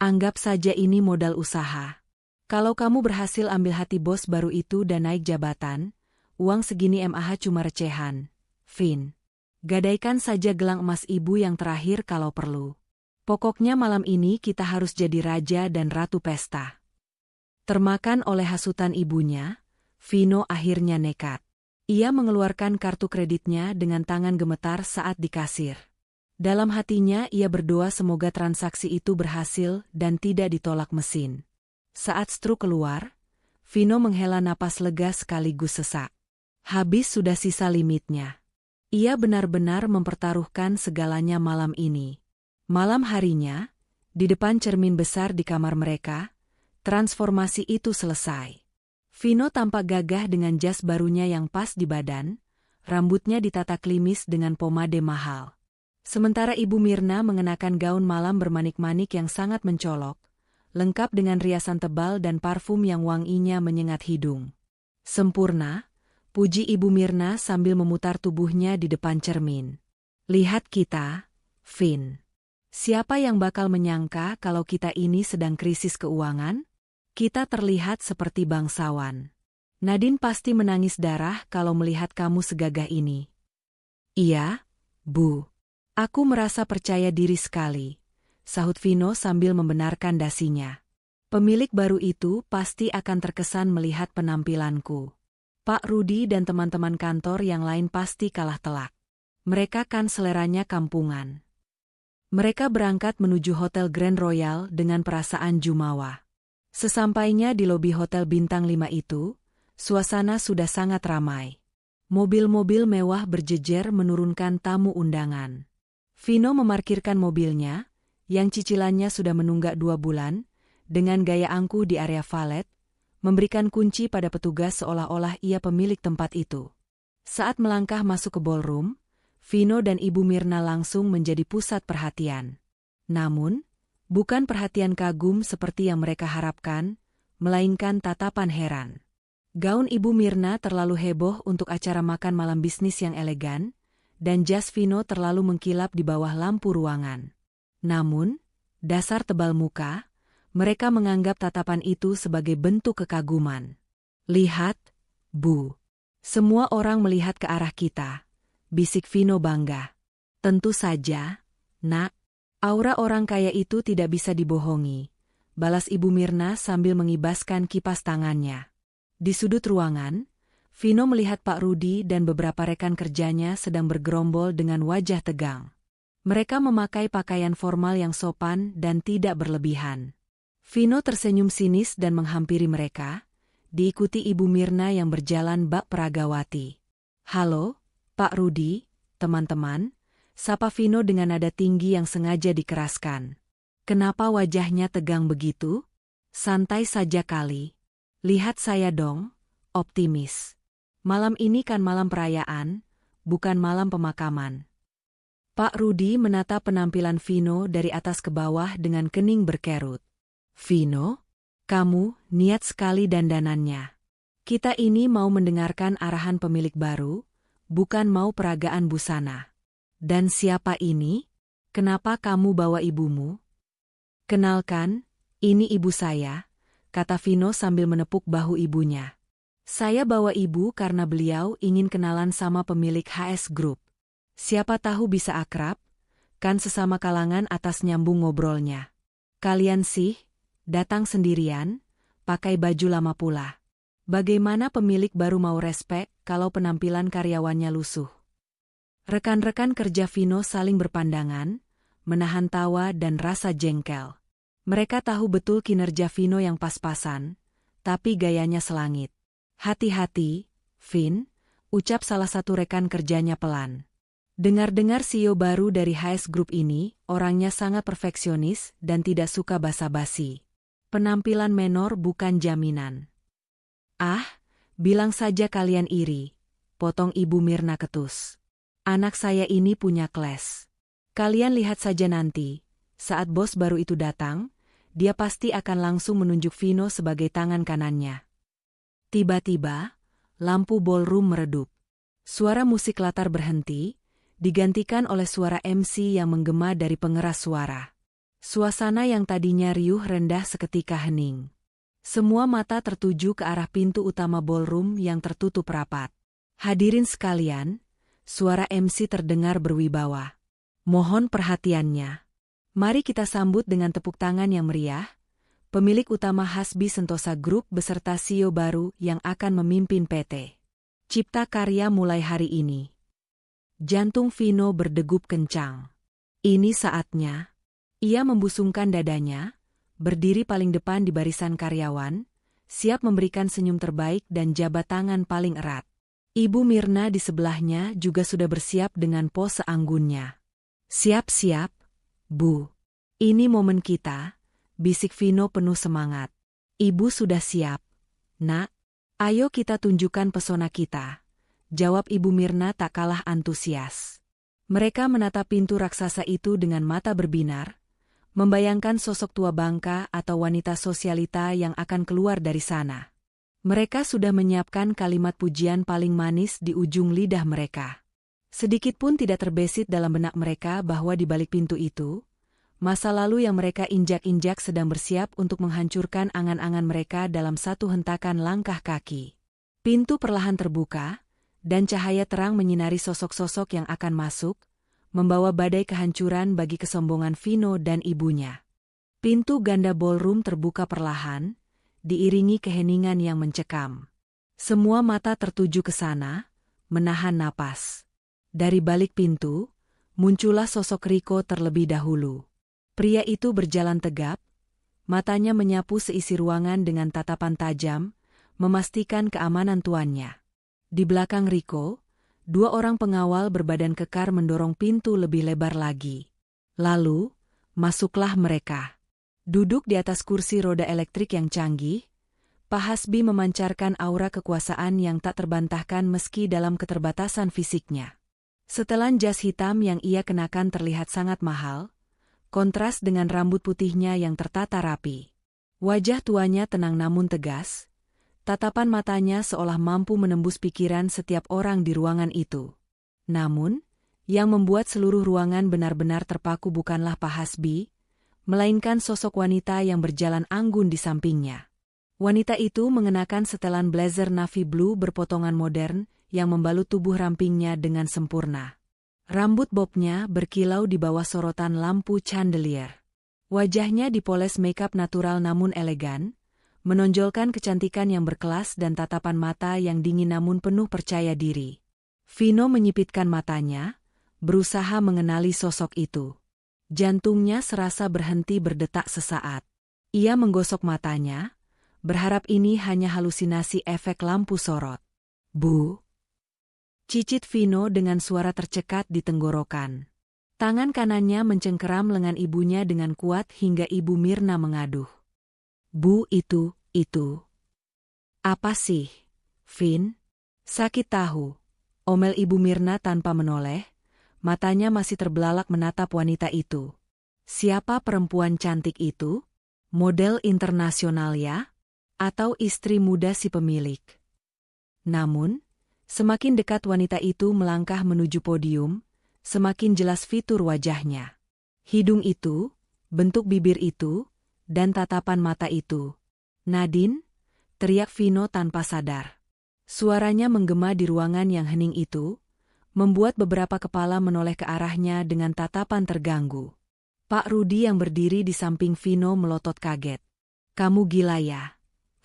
Anggap saja ini modal usaha. Kalau kamu berhasil ambil hati bos baru itu dan naik jabatan, uang segini MAH cuma recehan. Vin. Gadaikan saja gelang emas ibu yang terakhir kalau perlu. Pokoknya malam ini kita harus jadi raja dan ratu pesta. Termakan oleh hasutan ibunya, Vino akhirnya nekat. Ia mengeluarkan kartu kreditnya dengan tangan gemetar saat di kasir. Dalam hatinya ia berdoa semoga transaksi itu berhasil dan tidak ditolak mesin. Saat struk keluar, Vino menghela napas lega sekaligus sesak. Habis sudah sisa limitnya. Ia benar-benar mempertaruhkan segalanya malam ini. Malam harinya, di depan cermin besar di kamar mereka, transformasi itu selesai. Vino tampak gagah dengan jas barunya yang pas di badan, rambutnya ditata klimis dengan pomade mahal. Sementara Ibu Mirna mengenakan gaun malam bermanik-manik yang sangat mencolok, lengkap dengan riasan tebal dan parfum yang wanginya menyengat hidung. Sempurna, puji Ibu Mirna sambil memutar tubuhnya di depan cermin. Lihat kita, Vin. Siapa yang bakal menyangka kalau kita ini sedang krisis keuangan? Kita terlihat seperti bangsawan. Nadine pasti menangis darah kalau melihat kamu segagah ini. Iya, Bu. Aku merasa percaya diri sekali, sahut Vino sambil membenarkan dasinya. Pemilik baru itu pasti akan terkesan melihat penampilanku. Pak Rudi dan teman-teman kantor yang lain pasti kalah telak. Mereka kan seleranya kampungan. Mereka berangkat menuju Hotel Grand Royal dengan perasaan jumawa. Sesampainya di lobi Hotel Bintang 5 itu, suasana sudah sangat ramai. Mobil-mobil mewah berjejer menurunkan tamu undangan. Vino memarkirkan mobilnya, yang cicilannya sudah menunggak 2 bulan, dengan gaya angkuh di area valet, memberikan kunci pada petugas seolah-olah ia pemilik tempat itu. Saat melangkah masuk ke ballroom, Vino dan Ibu Mirna langsung menjadi pusat perhatian. Namun, bukan perhatian kagum seperti yang mereka harapkan, melainkan tatapan heran. Gaun Ibu Mirna terlalu heboh untuk acara makan malam bisnis yang elegan, dan jas Vino terlalu mengkilap di bawah lampu ruangan. Namun, dasar tebal muka, mereka menganggap tatapan itu sebagai bentuk kekaguman. Lihat, Bu. Semua orang melihat ke arah kita. Bisik Vino bangga. Tentu saja, Nak. Aura orang kaya itu tidak bisa dibohongi, balas Ibu Mirna sambil mengibaskan kipas tangannya. Di sudut ruangan, Vino melihat Pak Rudi dan beberapa rekan kerjanya sedang bergerombol dengan wajah tegang. Mereka memakai pakaian formal yang sopan dan tidak berlebihan. Vino tersenyum sinis dan menghampiri mereka, diikuti Ibu Mirna yang berjalan bak peragawati. Halo, Pak Rudi, teman-teman, sapa Vino dengan nada tinggi yang sengaja dikeraskan. Kenapa wajahnya tegang begitu? Santai saja kali. Lihat saya dong, optimis. Malam ini kan malam perayaan, bukan malam pemakaman. Pak Rudi menatap penampilan Vino dari atas ke bawah dengan kening berkerut. Vino, kamu niat sekali dandanannya. Kita ini mau mendengarkan arahan pemilik baru, bukan mau peragaan busana. Dan siapa ini? Kenapa kamu bawa ibumu? Kenalkan, ini ibu saya, kata Vino sambil menepuk bahu ibunya. Saya bawa ibu karena beliau ingin kenalan sama pemilik HS Group. Siapa tahu bisa akrab, kan sesama kalangan atas nyambung ngobrolnya. Kalian sih, datang sendirian, pakai baju lama pula. Bagaimana pemilik baru mau respek kalau penampilan karyawannya lusuh? Rekan-rekan kerja Vino saling berpandangan, menahan tawa dan rasa jengkel. Mereka tahu betul kinerja Vino yang pas-pasan, tapi gayanya selangit. Hati-hati, Vin, ucap salah satu rekan kerjanya pelan. Dengar-dengar CEO baru dari HS Group ini, orangnya sangat perfeksionis dan tidak suka basa-basi. Penampilan menor bukan jaminan. Ah, bilang saja kalian iri, potong Ibu Mirna ketus. Anak saya ini punya kelas. Kalian lihat saja nanti, saat bos baru itu datang, dia pasti akan langsung menunjuk Vino sebagai tangan kanannya. Tiba-tiba, lampu ballroom meredup. Suara musik latar berhenti, digantikan oleh suara MC yang menggema dari pengeras suara. Suasana yang tadinya riuh rendah seketika hening. Semua mata tertuju ke arah pintu utama ballroom yang tertutup rapat. Hadirin sekalian, suara MC terdengar berwibawa. Mohon perhatiannya. Mari kita sambut dengan tepuk tangan yang meriah, pemilik utama Hasbi Sentosa Group beserta CEO baru yang akan memimpin PT Cipta Karya mulai hari ini. Jantung Vino berdegup kencang. Ini saatnya. Ia membusungkan dadanya, berdiri paling depan di barisan karyawan, siap memberikan senyum terbaik dan jabat tangan paling erat. Ibu Mirna di sebelahnya juga sudah bersiap dengan pose anggunnya. Siap-siap, Bu. Ini momen kita, bisik Vino penuh semangat. Ibu sudah siap. Nak, ayo kita tunjukkan pesona kita. Jawab Ibu Mirna tak kalah antusias. Mereka menatap pintu raksasa itu dengan mata berbinar, membayangkan sosok tua bangka atau wanita sosialita yang akan keluar dari sana. Mereka sudah menyiapkan kalimat pujian paling manis di ujung lidah mereka. Sedikit pun tidak terbesit dalam benak mereka bahwa di balik pintu itu, masa lalu yang mereka injak-injak sedang bersiap untuk menghancurkan angan-angan mereka dalam satu hentakan langkah kaki. Pintu perlahan terbuka, dan cahaya terang menyinari sosok-sosok yang akan masuk, membawa badai kehancuran bagi kesombongan Vino dan ibunya. Pintu ganda ballroom terbuka perlahan, diiringi keheningan yang mencekam. Semua mata tertuju ke sana, menahan napas. Dari balik pintu, muncullah sosok Riko terlebih dahulu. Pria itu berjalan tegap, matanya menyapu seisi ruangan dengan tatapan tajam, memastikan keamanan tuannya. Di belakang Riko, 2 orang pengawal berbadan kekar mendorong pintu lebih lebar lagi. Lalu, masuklah mereka. Duduk di atas kursi roda elektrik yang canggih, Pak Hasbi memancarkan aura kekuasaan yang tak terbantahkan meski dalam keterbatasan fisiknya. Setelan jas hitam yang ia kenakan terlihat sangat mahal, kontras dengan rambut putihnya yang tertata rapi. Wajah tuanya tenang namun tegas, tatapan matanya seolah mampu menembus pikiran setiap orang di ruangan itu. Namun, yang membuat seluruh ruangan benar-benar terpaku bukanlah Pak Hasbi, melainkan sosok wanita yang berjalan anggun di sampingnya. Wanita itu mengenakan setelan blazer navy blue berpotongan modern yang membalut tubuh rampingnya dengan sempurna. Rambut bobnya berkilau di bawah sorotan lampu chandelier. Wajahnya dipoles makeup natural namun elegan, menonjolkan kecantikan yang berkelas dan tatapan mata yang dingin namun penuh percaya diri. Vino menyipitkan matanya, berusaha mengenali sosok itu. Jantungnya serasa berhenti berdetak sesaat. Ia menggosok matanya, berharap ini hanya halusinasi efek lampu sorot. Bu, cicit Vino dengan suara tercekat di tenggorokan. Tangan kanannya mencengkeram lengan ibunya dengan kuat hingga Ibu Mirna mengaduh. Bu, itu. Apa sih, Vin? Sakit tahu. Omel Ibu Mirna tanpa menoleh, matanya masih terbelalak menatap wanita itu. Siapa perempuan cantik itu? Model internasional ya? Atau istri muda si pemilik? Namun, semakin dekat wanita itu melangkah menuju podium, semakin jelas fitur wajahnya. Hidung itu, bentuk bibir itu, dan tatapan mata itu. Nadine, teriak Vino tanpa sadar. Suaranya menggema di ruangan yang hening itu, membuat beberapa kepala menoleh ke arahnya dengan tatapan terganggu. Pak Rudi yang berdiri di samping Vino melotot kaget. Kamu gila ya,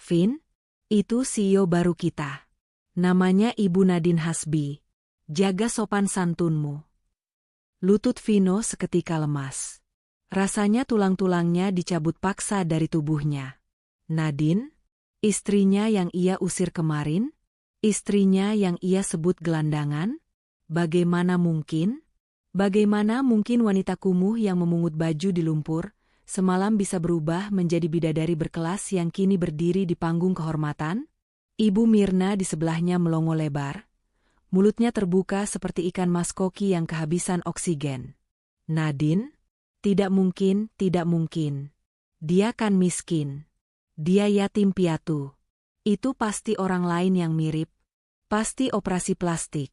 Vin? Itu CEO baru kita. Namanya Ibu Nadine Hasbi. Jaga sopan santunmu. Lutut Vino seketika lemas. Rasanya tulang-tulangnya dicabut paksa dari tubuhnya. Nadine? Istrinya yang ia usir kemarin? Istrinya yang ia sebut gelandangan? Bagaimana mungkin? Bagaimana mungkin wanita kumuh yang memungut baju di lumpur, semalam bisa berubah menjadi bidadari berkelas yang kini berdiri di panggung kehormatan? Ibu Mirna di sebelahnya melongo lebar. Mulutnya terbuka seperti ikan mas koki yang kehabisan oksigen. Nadine? Tidak mungkin, tidak mungkin. Dia kan miskin. Dia yatim piatu. Itu pasti orang lain yang mirip. Pasti operasi plastik.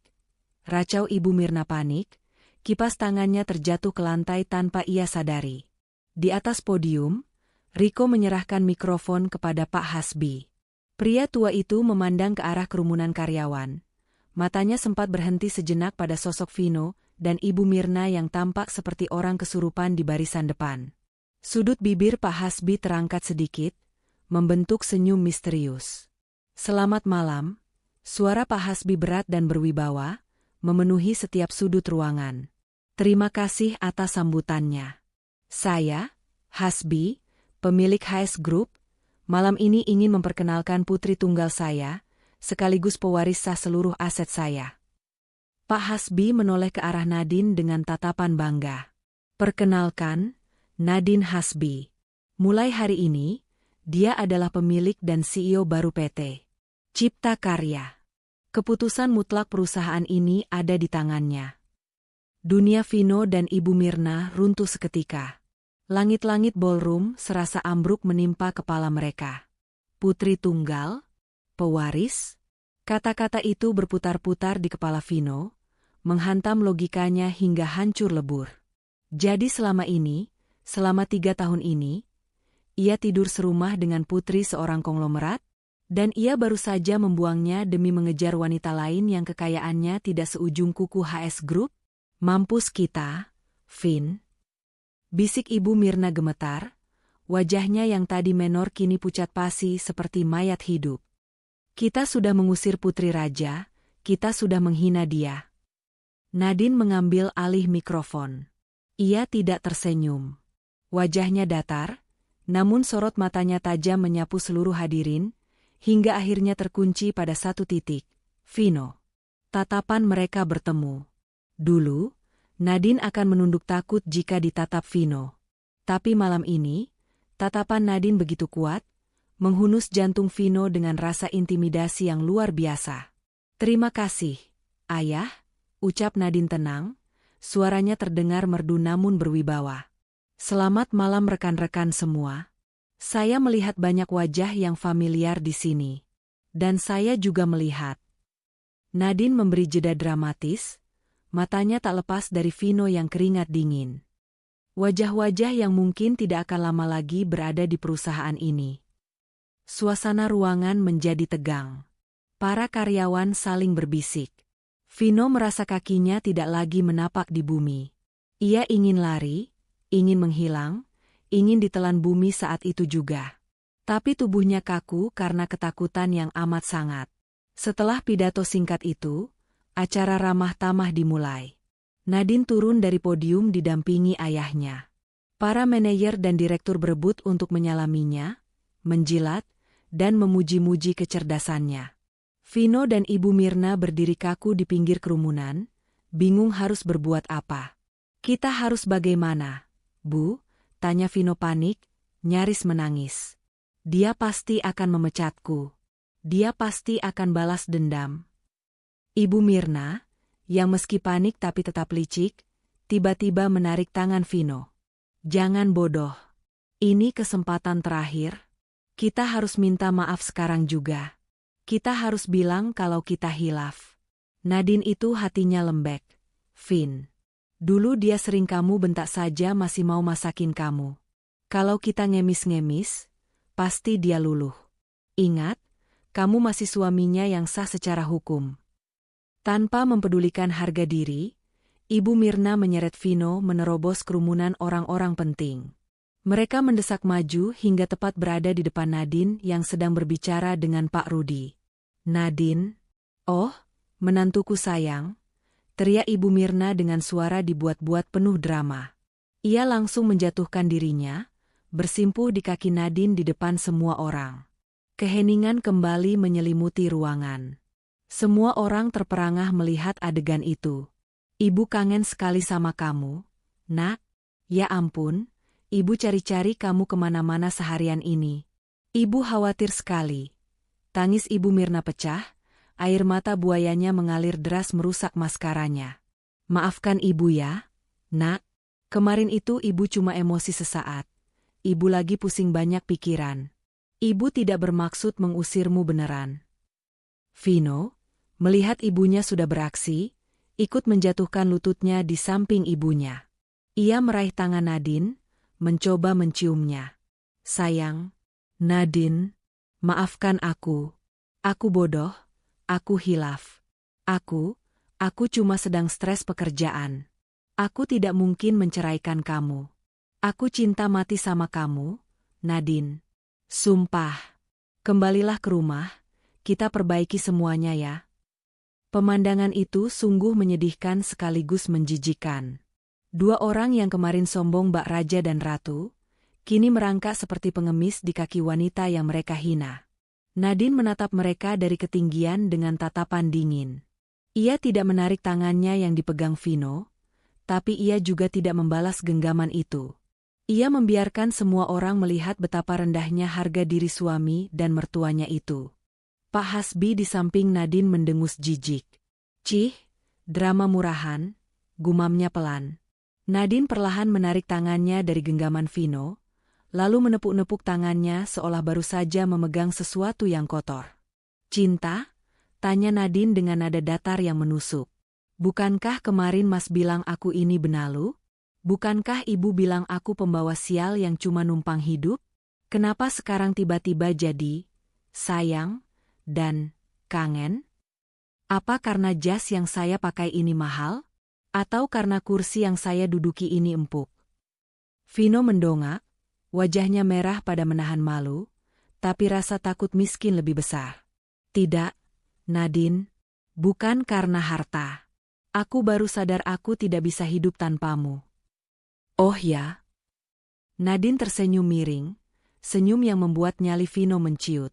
Racau Ibu Mirna panik, kipas tangannya terjatuh ke lantai tanpa ia sadari. Di atas podium, Riko menyerahkan mikrofon kepada Pak Hasbi. Pria tua itu memandang ke arah kerumunan karyawan. Matanya sempat berhenti sejenak pada sosok Vino, dan Ibu Mirna yang tampak seperti orang kesurupan di barisan depan. Sudut bibir Pak Hasbi terangkat sedikit, membentuk senyum misterius. "Selamat malam," suara Pak Hasbi berat dan berwibawa, memenuhi setiap sudut ruangan. "Terima kasih atas sambutannya. Saya, Hasbi, pemilik HS Group, malam ini ingin memperkenalkan putri tunggal saya, sekaligus pewaris sah seluruh aset saya." Pak Hasbi menoleh ke arah Nadine dengan tatapan bangga. "Perkenalkan, Nadine Hasbi. Mulai hari ini, dia adalah pemilik dan CEO baru PT Cipta Karya. Keputusan mutlak perusahaan ini ada di tangannya." Dunia Vino dan Ibu Mirna runtuh seketika. Langit-langit ballroom serasa ambruk menimpa kepala mereka. Putri tunggal? Pewaris? Kata-kata itu berputar-putar di kepala Vino, menghantam logikanya hingga hancur lebur. Jadi selama 3 tahun ini, ia tidur serumah dengan putri seorang konglomerat, dan ia baru saja membuangnya demi mengejar wanita lain yang kekayaannya tidak seujung kuku HS Group? "Mampus kita, Vin," bisik Ibu Mirna gemetar, wajahnya yang tadi menor kini pucat pasi seperti mayat hidup. "Kita sudah mengusir putri raja, kita sudah menghina dia." Nadine mengambil alih mikrofon. Ia tidak tersenyum. Wajahnya datar, namun sorot matanya tajam menyapu seluruh hadirin, hingga akhirnya terkunci pada satu titik, Vino. Tatapan mereka bertemu. Dulu, Nadine akan menunduk takut jika ditatap Vino. Tapi malam ini, tatapan Nadine begitu kuat, menghunus jantung Vino dengan rasa intimidasi yang luar biasa. "Terima kasih, Ayah," ucap Nadine tenang, suaranya terdengar merdu namun berwibawa. "Selamat malam rekan-rekan semua. Saya melihat banyak wajah yang familiar di sini. Dan saya juga melihat." Nadine memberi jeda dramatis, matanya tak lepas dari Vino yang keringat dingin. Wajah-wajah yang mungkin tidak akan lama lagi berada di perusahaan ini. Suasana ruangan menjadi tegang. Para karyawan saling berbisik. Vino merasa kakinya tidak lagi menapak di bumi. Ia ingin lari, ingin menghilang, ingin ditelan bumi saat itu juga. Tapi tubuhnya kaku karena ketakutan yang amat sangat. Setelah pidato singkat itu, acara ramah tamah dimulai. Nadine turun dari podium didampingi ayahnya. Para manajer dan direktur berebut untuk menyalaminya, menjilat, dan memuji-muji kecerdasannya. Vino dan Ibu Mirna berdiri kaku di pinggir kerumunan, bingung harus berbuat apa. "Kita harus bagaimana, Bu?" tanya Vino panik, nyaris menangis. "Dia pasti akan memecatku. Dia pasti akan balas dendam." Ibu Mirna, yang meski panik tapi tetap licik, tiba-tiba menarik tangan Vino. "Jangan bodoh. Ini kesempatan terakhir. Kita harus minta maaf sekarang juga. Kita harus bilang kalau kita hilaf." Nadine itu hatinya lembek. "Vin, dulu dia sering kamu bentak saja masih mau masakin kamu. Kalau kita ngemis-ngemis, pasti dia luluh. Ingat, kamu masih suaminya yang sah secara hukum." Tanpa mempedulikan harga diri, Ibu Mirna menyeret Vino menerobos kerumunan orang-orang penting. Mereka mendesak maju hingga tepat berada di depan Nadine yang sedang berbicara dengan Pak Rudi. "Nadine, oh, menantuku sayang," teriak Ibu Mirna dengan suara dibuat-buat penuh drama. Ia langsung menjatuhkan dirinya, bersimpuh di kaki Nadine di depan semua orang. Keheningan kembali menyelimuti ruangan. Semua orang terperangah melihat adegan itu. "Ibu kangen sekali sama kamu, Nak. Ya ampun, Ibu cari-cari kamu kemana-mana seharian ini. Ibu khawatir sekali." Tangis Ibu Mirna pecah, air mata buayanya mengalir deras merusak maskaranya. "Maafkan Ibu ya, Nak. Kemarin itu Ibu cuma emosi sesaat. Ibu lagi pusing banyak pikiran. Ibu tidak bermaksud mengusirmu beneran." Vino, melihat ibunya sudah beraksi, ikut menjatuhkan lututnya di samping ibunya. Ia meraih tangan Nadine, mencoba menciumnya. "Sayang, Nadine, maafkan aku. Aku bodoh, aku hilaf. Aku cuma sedang stres pekerjaan. Aku tidak mungkin menceraikan kamu. Aku cinta mati sama kamu, Nadine. Sumpah. Kembalilah ke rumah, kita perbaiki semuanya ya. Pemandangan itu sungguh menyedihkan sekaligus menjijikkan. Dua orang yang kemarin sombong bak raja dan ratu, kini merangkak seperti pengemis di kaki wanita yang mereka hina. Nadine menatap mereka dari ketinggian dengan tatapan dingin. Ia tidak menarik tangannya yang dipegang Vino, tapi ia juga tidak membalas genggaman itu. Ia membiarkan semua orang melihat betapa rendahnya harga diri suami dan mertuanya itu. Pak Hasbi di samping Nadine mendengus jijik. "Cih, drama murahan," gumamnya pelan. Nadine perlahan menarik tangannya dari genggaman Vino, lalu menepuk-nepuk tangannya seolah baru saja memegang sesuatu yang kotor. "Cinta?" tanya Nadine dengan nada datar yang menusuk. "Bukankah kemarin Mas bilang aku ini benalu? Bukankah Ibu bilang aku pembawa sial yang cuma numpang hidup? Kenapa sekarang tiba-tiba jadi sayang dan kangen? Apa karena jas yang saya pakai ini mahal? Atau karena kursi yang saya duduki ini empuk?" Vino mendongak, wajahnya merah pada menahan malu, tapi rasa takut miskin lebih besar. "Tidak, Nadine, bukan karena harta. Aku baru sadar aku tidak bisa hidup tanpamu." "Oh ya?" Nadine tersenyum miring, senyum yang membuat nyali Vino menciut.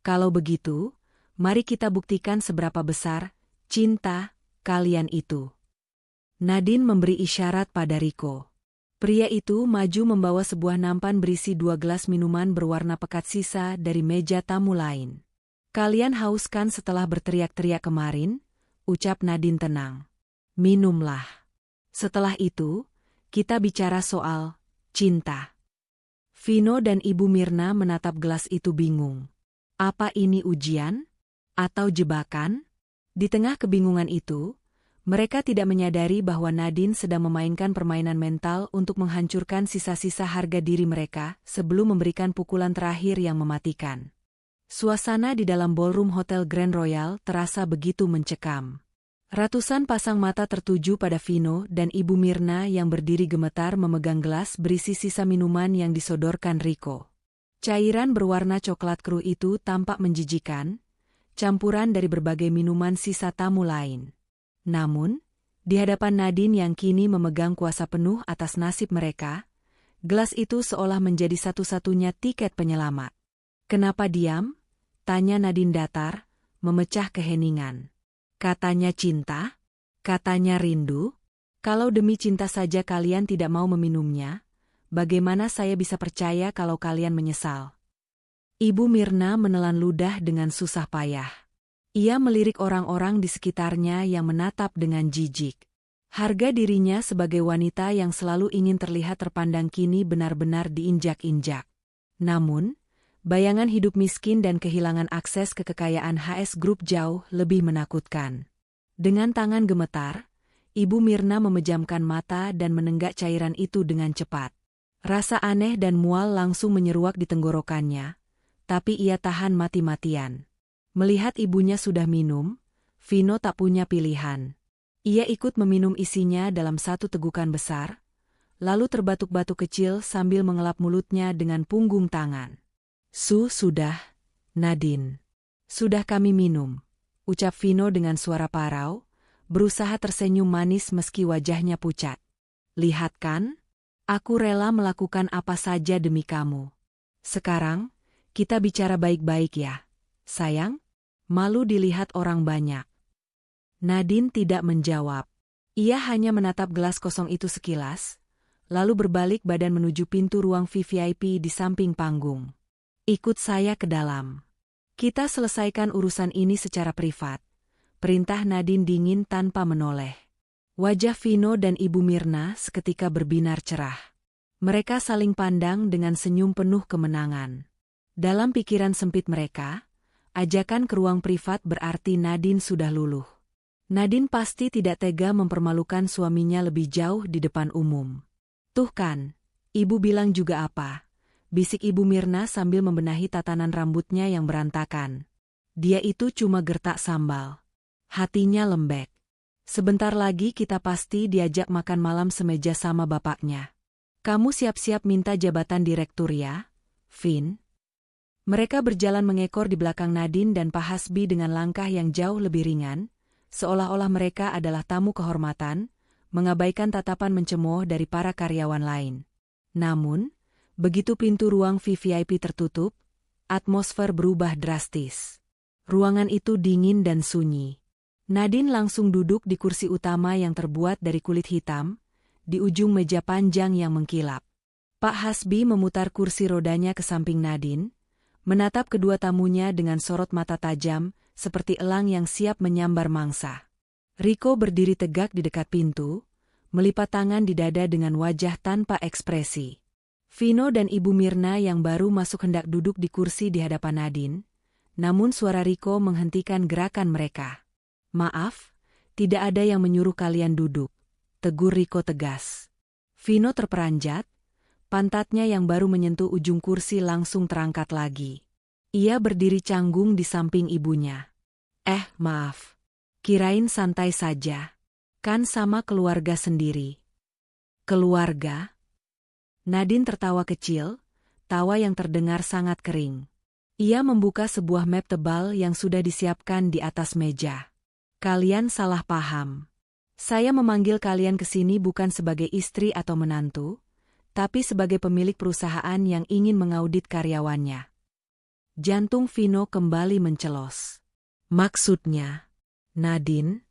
"Kalau begitu, mari kita buktikan seberapa besar cinta kalian itu." Nadine memberi isyarat pada Rico. Pria itu maju membawa sebuah nampan berisi 2 gelas minuman berwarna pekat sisa dari meja tamu lain. "Kalian haus kan setelah berteriak-teriak kemarin?" ucap Nadine tenang. "Minumlah. Setelah itu, kita bicara soal cinta." Vino dan Ibu Mirna menatap gelas itu bingung. Apa ini ujian? Atau jebakan? Di tengah kebingungan itu, mereka tidak menyadari bahwa Nadine sedang memainkan permainan mental untuk menghancurkan sisa-sisa harga diri mereka sebelum memberikan pukulan terakhir yang mematikan. Suasana di dalam ballroom Hotel Grand Royal terasa begitu mencekam. Ratusan pasang mata tertuju pada Vino dan Ibu Mirna yang berdiri gemetar memegang gelas berisi sisa minuman yang disodorkan Rico. Cairan berwarna coklat keruh itu tampak menjijikan, campuran dari berbagai minuman sisa tamu lain. Namun, di hadapan Nadine yang kini memegang kuasa penuh atas nasib mereka, gelas itu seolah menjadi satu-satunya tiket penyelamat. "Kenapa diam?" tanya Nadine datar, memecah keheningan. "Katanya cinta? Katanya rindu? Kalau demi cinta saja kalian tidak mau meminumnya, bagaimana saya bisa percaya kalau kalian menyesal?" Ibu Mirna menelan ludah dengan susah payah. Ia melirik orang-orang di sekitarnya yang menatap dengan jijik. Harga dirinya sebagai wanita yang selalu ingin terlihat terpandang kini benar-benar diinjak-injak. Namun, bayangan hidup miskin dan kehilangan akses ke kekayaan HS Group jauh lebih menakutkan. Dengan tangan gemetar, Ibu Mirna memejamkan mata dan menenggak cairan itu dengan cepat. Rasa aneh dan mual langsung menyeruak di tenggorokannya, tapi ia tahan mati-matian. Melihat ibunya sudah minum, Vino tak punya pilihan. Ia ikut meminum isinya dalam satu tegukan besar, lalu terbatuk-batuk kecil sambil mengelap mulutnya dengan punggung tangan. Sudah, Nadine. Sudah kami minum," ucap Vino dengan suara parau, berusaha tersenyum manis meski wajahnya pucat. "Lihat kan? Aku rela melakukan apa saja demi kamu. Sekarang, kita bicara baik-baik ya, sayang? Malu dilihat orang banyak." Nadine tidak menjawab. Ia hanya menatap gelas kosong itu sekilas, lalu berbalik badan menuju pintu ruang VVIP di samping panggung. "Ikut saya ke dalam. Kita selesaikan urusan ini secara privat," perintah Nadine dingin tanpa menoleh. Wajah Vino dan Ibu Mirna seketika berbinar cerah. Mereka saling pandang dengan senyum penuh kemenangan. Dalam pikiran sempit mereka, ajakan ke ruang privat berarti Nadine sudah luluh. Nadine pasti tidak tega mempermalukan suaminya lebih jauh di depan umum. "Tuh kan, Ibu bilang juga apa?" bisik Ibu Mirna sambil membenahi tatanan rambutnya yang berantakan. "Dia itu cuma gertak sambal." Hatinya lembek. Sebentar lagi kita pasti diajak makan malam semeja sama bapaknya. Kamu siap-siap minta jabatan direktur ya, Vin? Mereka berjalan mengekor di belakang Nadine dan Pak Hasbi dengan langkah yang jauh lebih ringan, seolah-olah mereka adalah tamu kehormatan, mengabaikan tatapan mencemooh dari para karyawan lain. Namun, begitu pintu ruang VVIP tertutup, atmosfer berubah drastis. Ruangan itu dingin dan sunyi. Nadine langsung duduk di kursi utama yang terbuat dari kulit hitam, di ujung meja panjang yang mengkilap. Pak Hasbi memutar kursi rodanya ke samping Nadine, menatap kedua tamunya dengan sorot mata tajam, seperti elang yang siap menyambar mangsa. Rico berdiri tegak di dekat pintu, melipat tangan di dada dengan wajah tanpa ekspresi. Vino dan Ibu Mirna yang baru masuk hendak duduk di kursi di hadapan Nadine, namun suara Rico menghentikan gerakan mereka. Maaf, tidak ada yang menyuruh kalian duduk, tegur Rico tegas. Vino terperanjat, pantatnya yang baru menyentuh ujung kursi langsung terangkat lagi. Ia berdiri canggung di samping ibunya. Maaf. Kirain santai saja. Kan sama keluarga sendiri. Keluarga? Nadine tertawa kecil, tawa yang terdengar sangat kering. Ia membuka sebuah map tebal yang sudah disiapkan di atas meja. Kalian salah paham. Saya memanggil kalian ke sini bukan sebagai istri atau menantu, tapi sebagai pemilik perusahaan yang ingin mengaudit karyawannya. Jantung Vino kembali mencelos. Maksudnya, Nadine?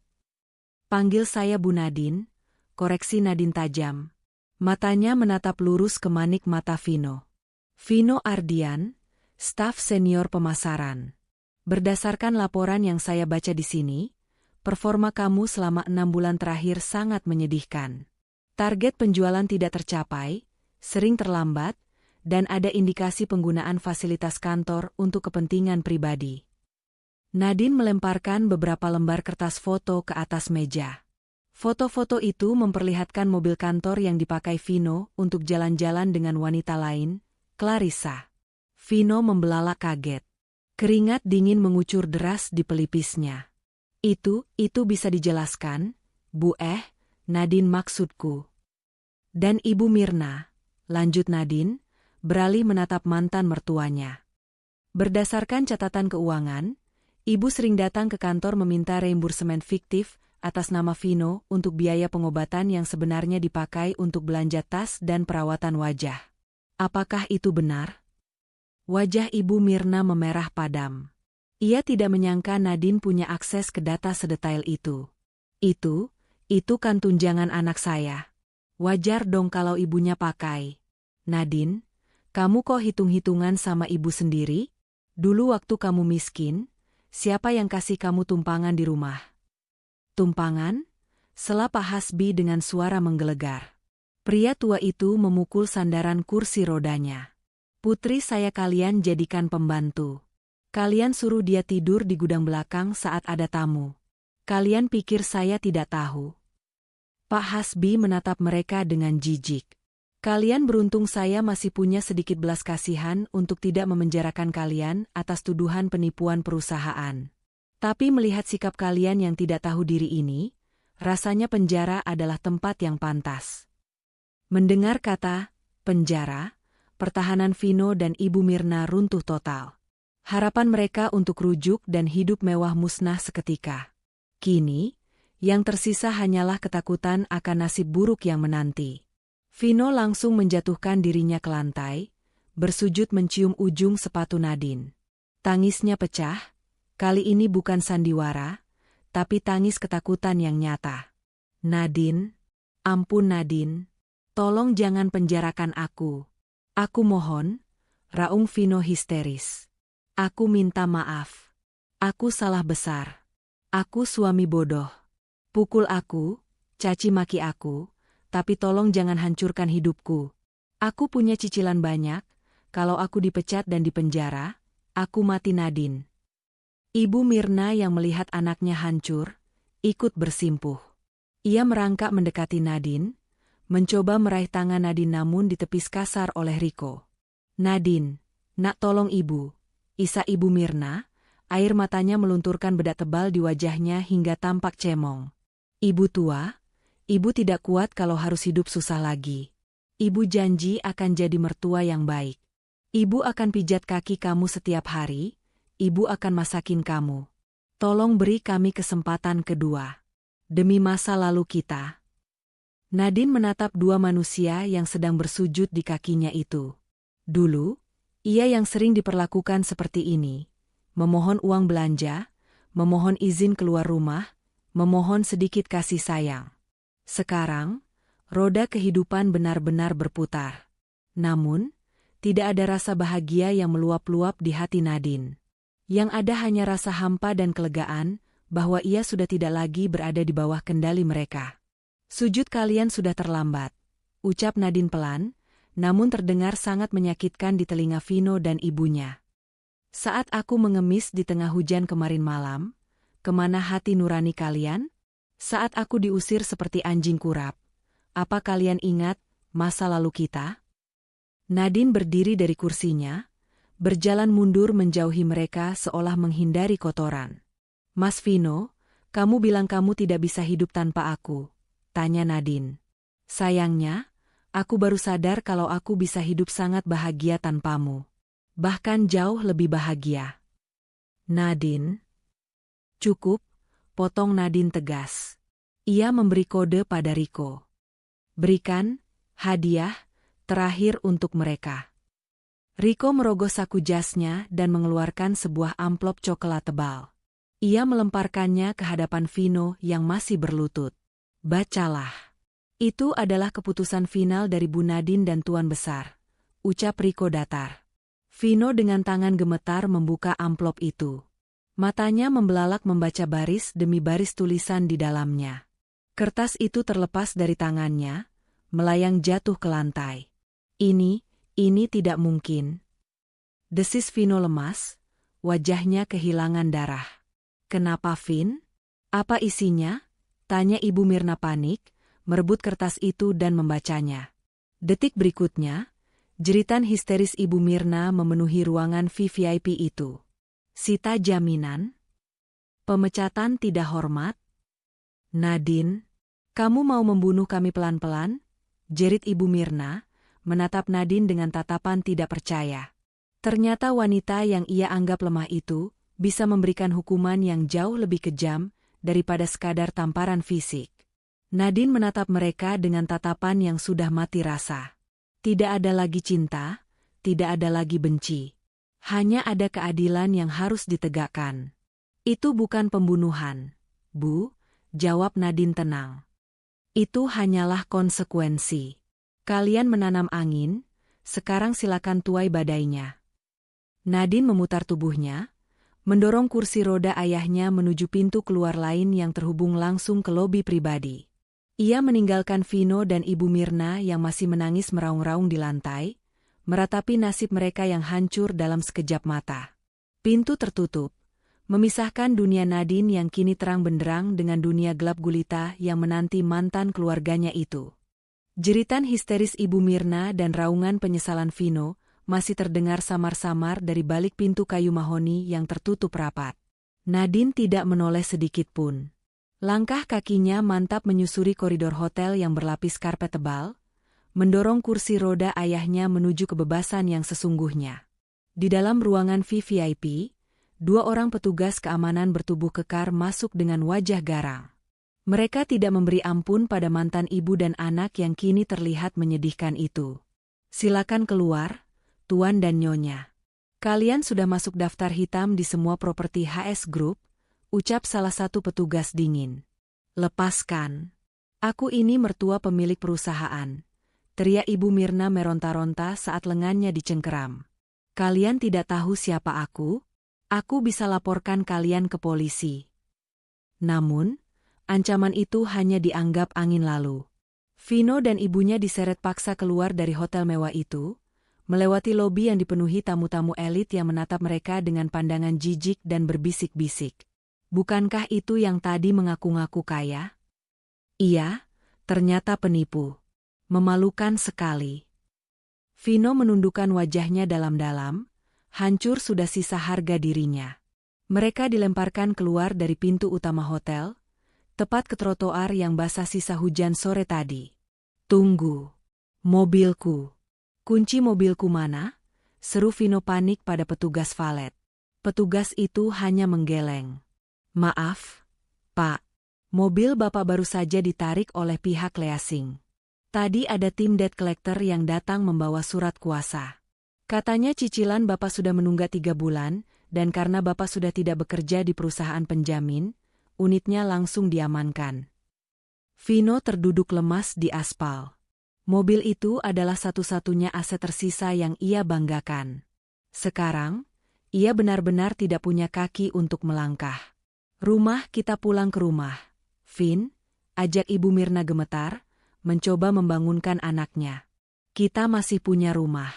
Panggil saya Bu Nadine, koreksi Nadine tajam. Matanya menatap lurus ke manik mata Vino. Vino Ardian, staf senior pemasaran. Berdasarkan laporan yang saya baca di sini, performa kamu selama 6 bulan terakhir sangat menyedihkan. Target penjualan tidak tercapai, sering terlambat, dan ada indikasi penggunaan fasilitas kantor untuk kepentingan pribadi. Nadine melemparkan beberapa lembar kertas foto ke atas meja. Foto-foto itu memperlihatkan mobil kantor yang dipakai Vino untuk jalan-jalan dengan wanita lain, Clarissa. Vino membelalak kaget. Keringat dingin mengucur deras di pelipisnya. Itu bisa dijelaskan, Bu Nadine maksudku. Dan Ibu Mirna, lanjut Nadine, beralih menatap mantan mertuanya. Berdasarkan catatan keuangan, Ibu sering datang ke kantor meminta reimbursemen fiktif atas nama Vino untuk biaya pengobatan yang sebenarnya dipakai untuk belanja tas dan perawatan wajah. Apakah itu benar? Wajah Ibu Mirna memerah padam. Ia tidak menyangka Nadine punya akses ke data sedetail itu. Itu kan tunjangan anak saya. Wajar dong kalau ibunya pakai. Nadine, kamu kok hitung-hitungan sama ibu sendiri? Dulu waktu kamu miskin, siapa yang kasih kamu tumpangan di rumah? Tumpangan? Sela Pak Hasbi dengan suara menggelegar. Pria tua itu memukul sandaran kursi rodanya. Putri saya kalian jadikan pembantu. Kalian suruh dia tidur di gudang belakang saat ada tamu. Kalian pikir saya tidak tahu? Pak Hasbi menatap mereka dengan jijik. Kalian beruntung saya masih punya sedikit belas kasihan untuk tidak memenjarakan kalian atas tuduhan penipuan perusahaan. Tapi melihat sikap kalian yang tidak tahu diri ini, rasanya penjara adalah tempat yang pantas. Mendengar kata penjara, pertahanan Vino dan Ibu Mirna runtuh total. Harapan mereka untuk rujuk dan hidup mewah musnah seketika. Kini, yang tersisa hanyalah ketakutan akan nasib buruk yang menanti. Vino langsung menjatuhkan dirinya ke lantai, bersujud mencium ujung sepatu Nadine. Tangisnya pecah, kali ini bukan sandiwara, tapi tangis ketakutan yang nyata. Nadine, ampun Nadine, tolong jangan penjarakan aku. Aku mohon, raung Vino histeris. Aku minta maaf. Aku salah besar. Aku suami bodoh. Pukul aku, caci maki aku, tapi tolong jangan hancurkan hidupku. Aku punya cicilan banyak, kalau aku dipecat dan dipenjara, aku mati Nadine. Ibu Mirna yang melihat anaknya hancur, ikut bersimpuh. Ia merangkak mendekati Nadine, mencoba meraih tangan Nadine namun ditepis kasar oleh Rico. Nadine, nak tolong ibu. Isa Ibu Mirna, air matanya melunturkan bedak tebal di wajahnya hingga tampak cemong. Ibu tua, ibu tidak kuat kalau harus hidup susah lagi. Ibu janji akan jadi mertua yang baik. Ibu akan pijat kaki kamu setiap hari, ibu akan masakin kamu. Tolong beri kami kesempatan kedua. Demi masa lalu kita. Nadine menatap dua manusia yang sedang bersujud di kakinya itu. Dulu, ia yang sering diperlakukan seperti ini. Memohon uang belanja, memohon izin keluar rumah, memohon sedikit kasih sayang. Sekarang, roda kehidupan benar-benar berputar. Namun, tidak ada rasa bahagia yang meluap-luap di hati Nadine. Yang ada hanya rasa hampa dan kelegaan bahwa ia sudah tidak lagi berada di bawah kendali mereka. Sujud kalian sudah terlambat, ucap Nadine pelan, namun terdengar sangat menyakitkan di telinga Vino dan ibunya. Saat aku mengemis di tengah hujan kemarin malam, kemana hati nurani kalian? Saat aku diusir seperti anjing kurap, apa kalian ingat masa lalu kita? Nadine berdiri dari kursinya, berjalan mundur menjauhi mereka seolah menghindari kotoran. Mas Vino, kamu bilang kamu tidak bisa hidup tanpa aku, tanya Nadine. Sayangnya, aku baru sadar kalau aku bisa hidup sangat bahagia tanpamu. Bahkan jauh lebih bahagia. Nadine. Cukup, potong Nadine tegas. Ia memberi kode pada Rico. Berikan hadiah terakhir untuk mereka. Rico merogoh saku jasnya dan mengeluarkan sebuah amplop coklat tebal. Ia melemparkannya ke hadapan Vino yang masih berlutut. Bacalah. Itu adalah keputusan final dari Bu Nadine dan Tuan Besar, ucap Rico datar. Vino dengan tangan gemetar membuka amplop itu. Matanya membelalak membaca baris demi baris tulisan di dalamnya. Kertas itu terlepas dari tangannya, melayang jatuh ke lantai. Ini tidak mungkin. Desis Vino lemas, wajahnya kehilangan darah. Kenapa, Vin? Apa isinya? Tanya Ibu Mirna panik, merebut kertas itu dan membacanya. Detik berikutnya, jeritan histeris Ibu Mirna memenuhi ruangan VVIP itu. Sita jaminan? Pemecatan tidak hormat? Nadine, kamu mau membunuh kami pelan-pelan? Jerit Ibu Mirna, menatap Nadine dengan tatapan tidak percaya. Ternyata wanita yang ia anggap lemah itu bisa memberikan hukuman yang jauh lebih kejam daripada sekadar tamparan fisik. Nadine menatap mereka dengan tatapan yang sudah mati rasa. Tidak ada lagi cinta, tidak ada lagi benci. Hanya ada keadilan yang harus ditegakkan. Itu bukan pembunuhan, Bu, jawab Nadine tenang. Itu hanyalah konsekuensi. Kalian menanam angin, sekarang silakan tuai badainya. Nadine memutar tubuhnya, mendorong kursi roda ayahnya menuju pintu keluar lain yang terhubung langsung ke lobi pribadi. Ia meninggalkan Vino dan Ibu Mirna yang masih menangis meraung-raung di lantai, meratapi nasib mereka yang hancur dalam sekejap mata. Pintu tertutup, memisahkan dunia Nadine yang kini terang benderang dengan dunia gelap gulita yang menanti mantan keluarganya itu. Jeritan histeris Ibu Mirna dan raungan penyesalan Vino masih terdengar samar-samar dari balik pintu kayu mahoni yang tertutup rapat. Nadine tidak menoleh sedikit pun. Langkah kakinya mantap menyusuri koridor hotel yang berlapis karpet tebal, mendorong kursi roda ayahnya menuju kebebasan yang sesungguhnya. Di dalam ruangan VVIP, dua orang petugas keamanan bertubuh kekar masuk dengan wajah garang. Mereka tidak memberi ampun pada mantan ibu dan anak yang kini terlihat menyedihkan itu. Silakan keluar, Tuan dan Nyonya. Kalian sudah masuk daftar hitam di semua properti HS Group, ucap salah satu petugas dingin. Lepaskan. Aku ini mertua pemilik perusahaan, teriak Ibu Mirna meronta-ronta saat lengannya dicengkeram. Kalian tidak tahu siapa aku? Aku bisa laporkan kalian ke polisi. Namun, ancaman itu hanya dianggap angin lalu. Vino dan ibunya diseret paksa keluar dari hotel mewah itu, melewati lobi yang dipenuhi tamu-tamu elit yang menatap mereka dengan pandangan jijik dan berbisik-bisik. Bukankah itu yang tadi mengaku-ngaku kaya? Iya, ternyata penipu. Memalukan sekali. Vino menundukkan wajahnya dalam-dalam, hancur sudah sisa harga dirinya. Mereka dilemparkan keluar dari pintu utama hotel, tepat ke trotoar yang basah sisa hujan sore tadi. Tunggu. Mobilku. Kunci mobilku mana? Seru Vino panik pada petugas valet. Petugas itu hanya menggeleng. Maaf, Pak. Mobil Bapak baru saja ditarik oleh pihak leasing. Tadi ada tim debt collector yang datang membawa surat kuasa. Katanya cicilan Bapak sudah menunggak 3 bulan, dan karena Bapak sudah tidak bekerja di perusahaan penjamin, unitnya langsung diamankan. Vino terduduk lemas di aspal. Mobil itu adalah satu-satunya aset tersisa yang ia banggakan. Sekarang, ia benar-benar tidak punya kaki untuk melangkah. Rumah, kita pulang ke rumah. Vin, ajak Ibu Mirna gemetar, mencoba membangunkan anaknya. Kita masih punya rumah.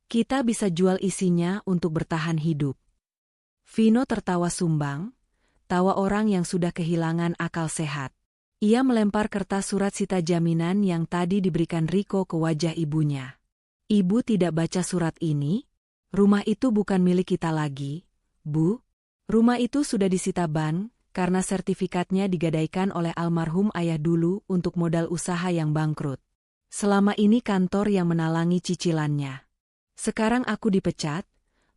Kita bisa jual isinya untuk bertahan hidup. Vino tertawa sumbang, tawa orang yang sudah kehilangan akal sehat. Ia melempar kertas surat sita jaminan yang tadi diberikan Riko ke wajah ibunya. Ibu tidak baca surat ini? Rumah itu bukan milik kita lagi, Bu. Rumah itu sudah disita bank, karena sertifikatnya digadaikan oleh almarhum ayah dulu untuk modal usaha yang bangkrut. Selama ini kantor yang menalangi cicilannya. Sekarang aku dipecat,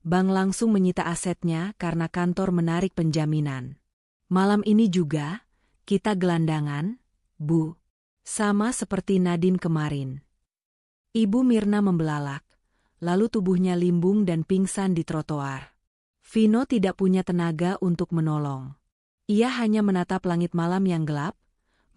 bank langsung menyita asetnya karena kantor menarik penjaminan. Malam ini juga, kita gelandangan, Bu. Sama seperti Nadine kemarin. Ibu Mirna membelalak, lalu tubuhnya limbung dan pingsan di trotoar. Vino tidak punya tenaga untuk menolong. Ia hanya menatap langit malam yang gelap,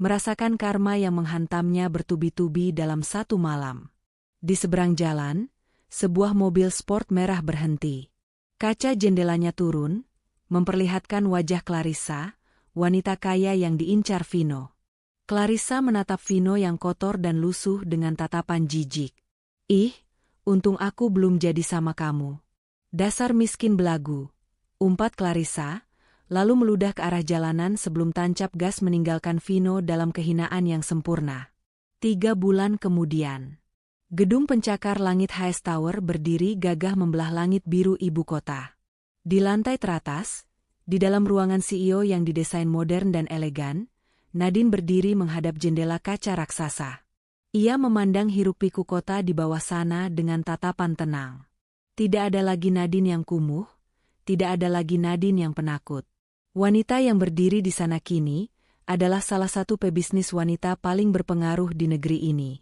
merasakan karma yang menghantamnya bertubi-tubi dalam satu malam. Di seberang jalan, sebuah mobil sport merah berhenti. Kaca jendelanya turun, memperlihatkan wajah Clarissa, wanita kaya yang diincar Vino. Clarissa menatap Vino yang kotor dan lusuh dengan tatapan jijik. Ih, untung aku belum jadi sama kamu. Dasar miskin belagu, umpat Clarissa, lalu meludah ke arah jalanan sebelum tancap gas meninggalkan Vino dalam kehinaan yang sempurna. 3 bulan kemudian. Gedung pencakar langit HS Tower berdiri gagah membelah langit biru ibu kota. Di lantai teratas, di dalam ruangan CEO yang didesain modern dan elegan, Nadine berdiri menghadap jendela kaca raksasa. Ia memandang hiruk-pikuk kota di bawah sana dengan tatapan tenang. Tidak ada lagi Nadine yang kumuh, tidak ada lagi Nadine yang penakut. Wanita yang berdiri di sana kini adalah salah satu pebisnis wanita paling berpengaruh di negeri ini.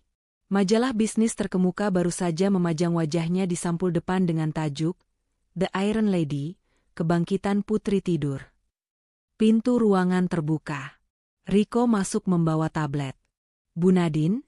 Majalah bisnis terkemuka baru saja memajang wajahnya di sampul depan dengan tajuk The Iron Lady, Kebangkitan Putri Tidur. Pintu ruangan terbuka. Riko masuk membawa tablet. Bu Nadine,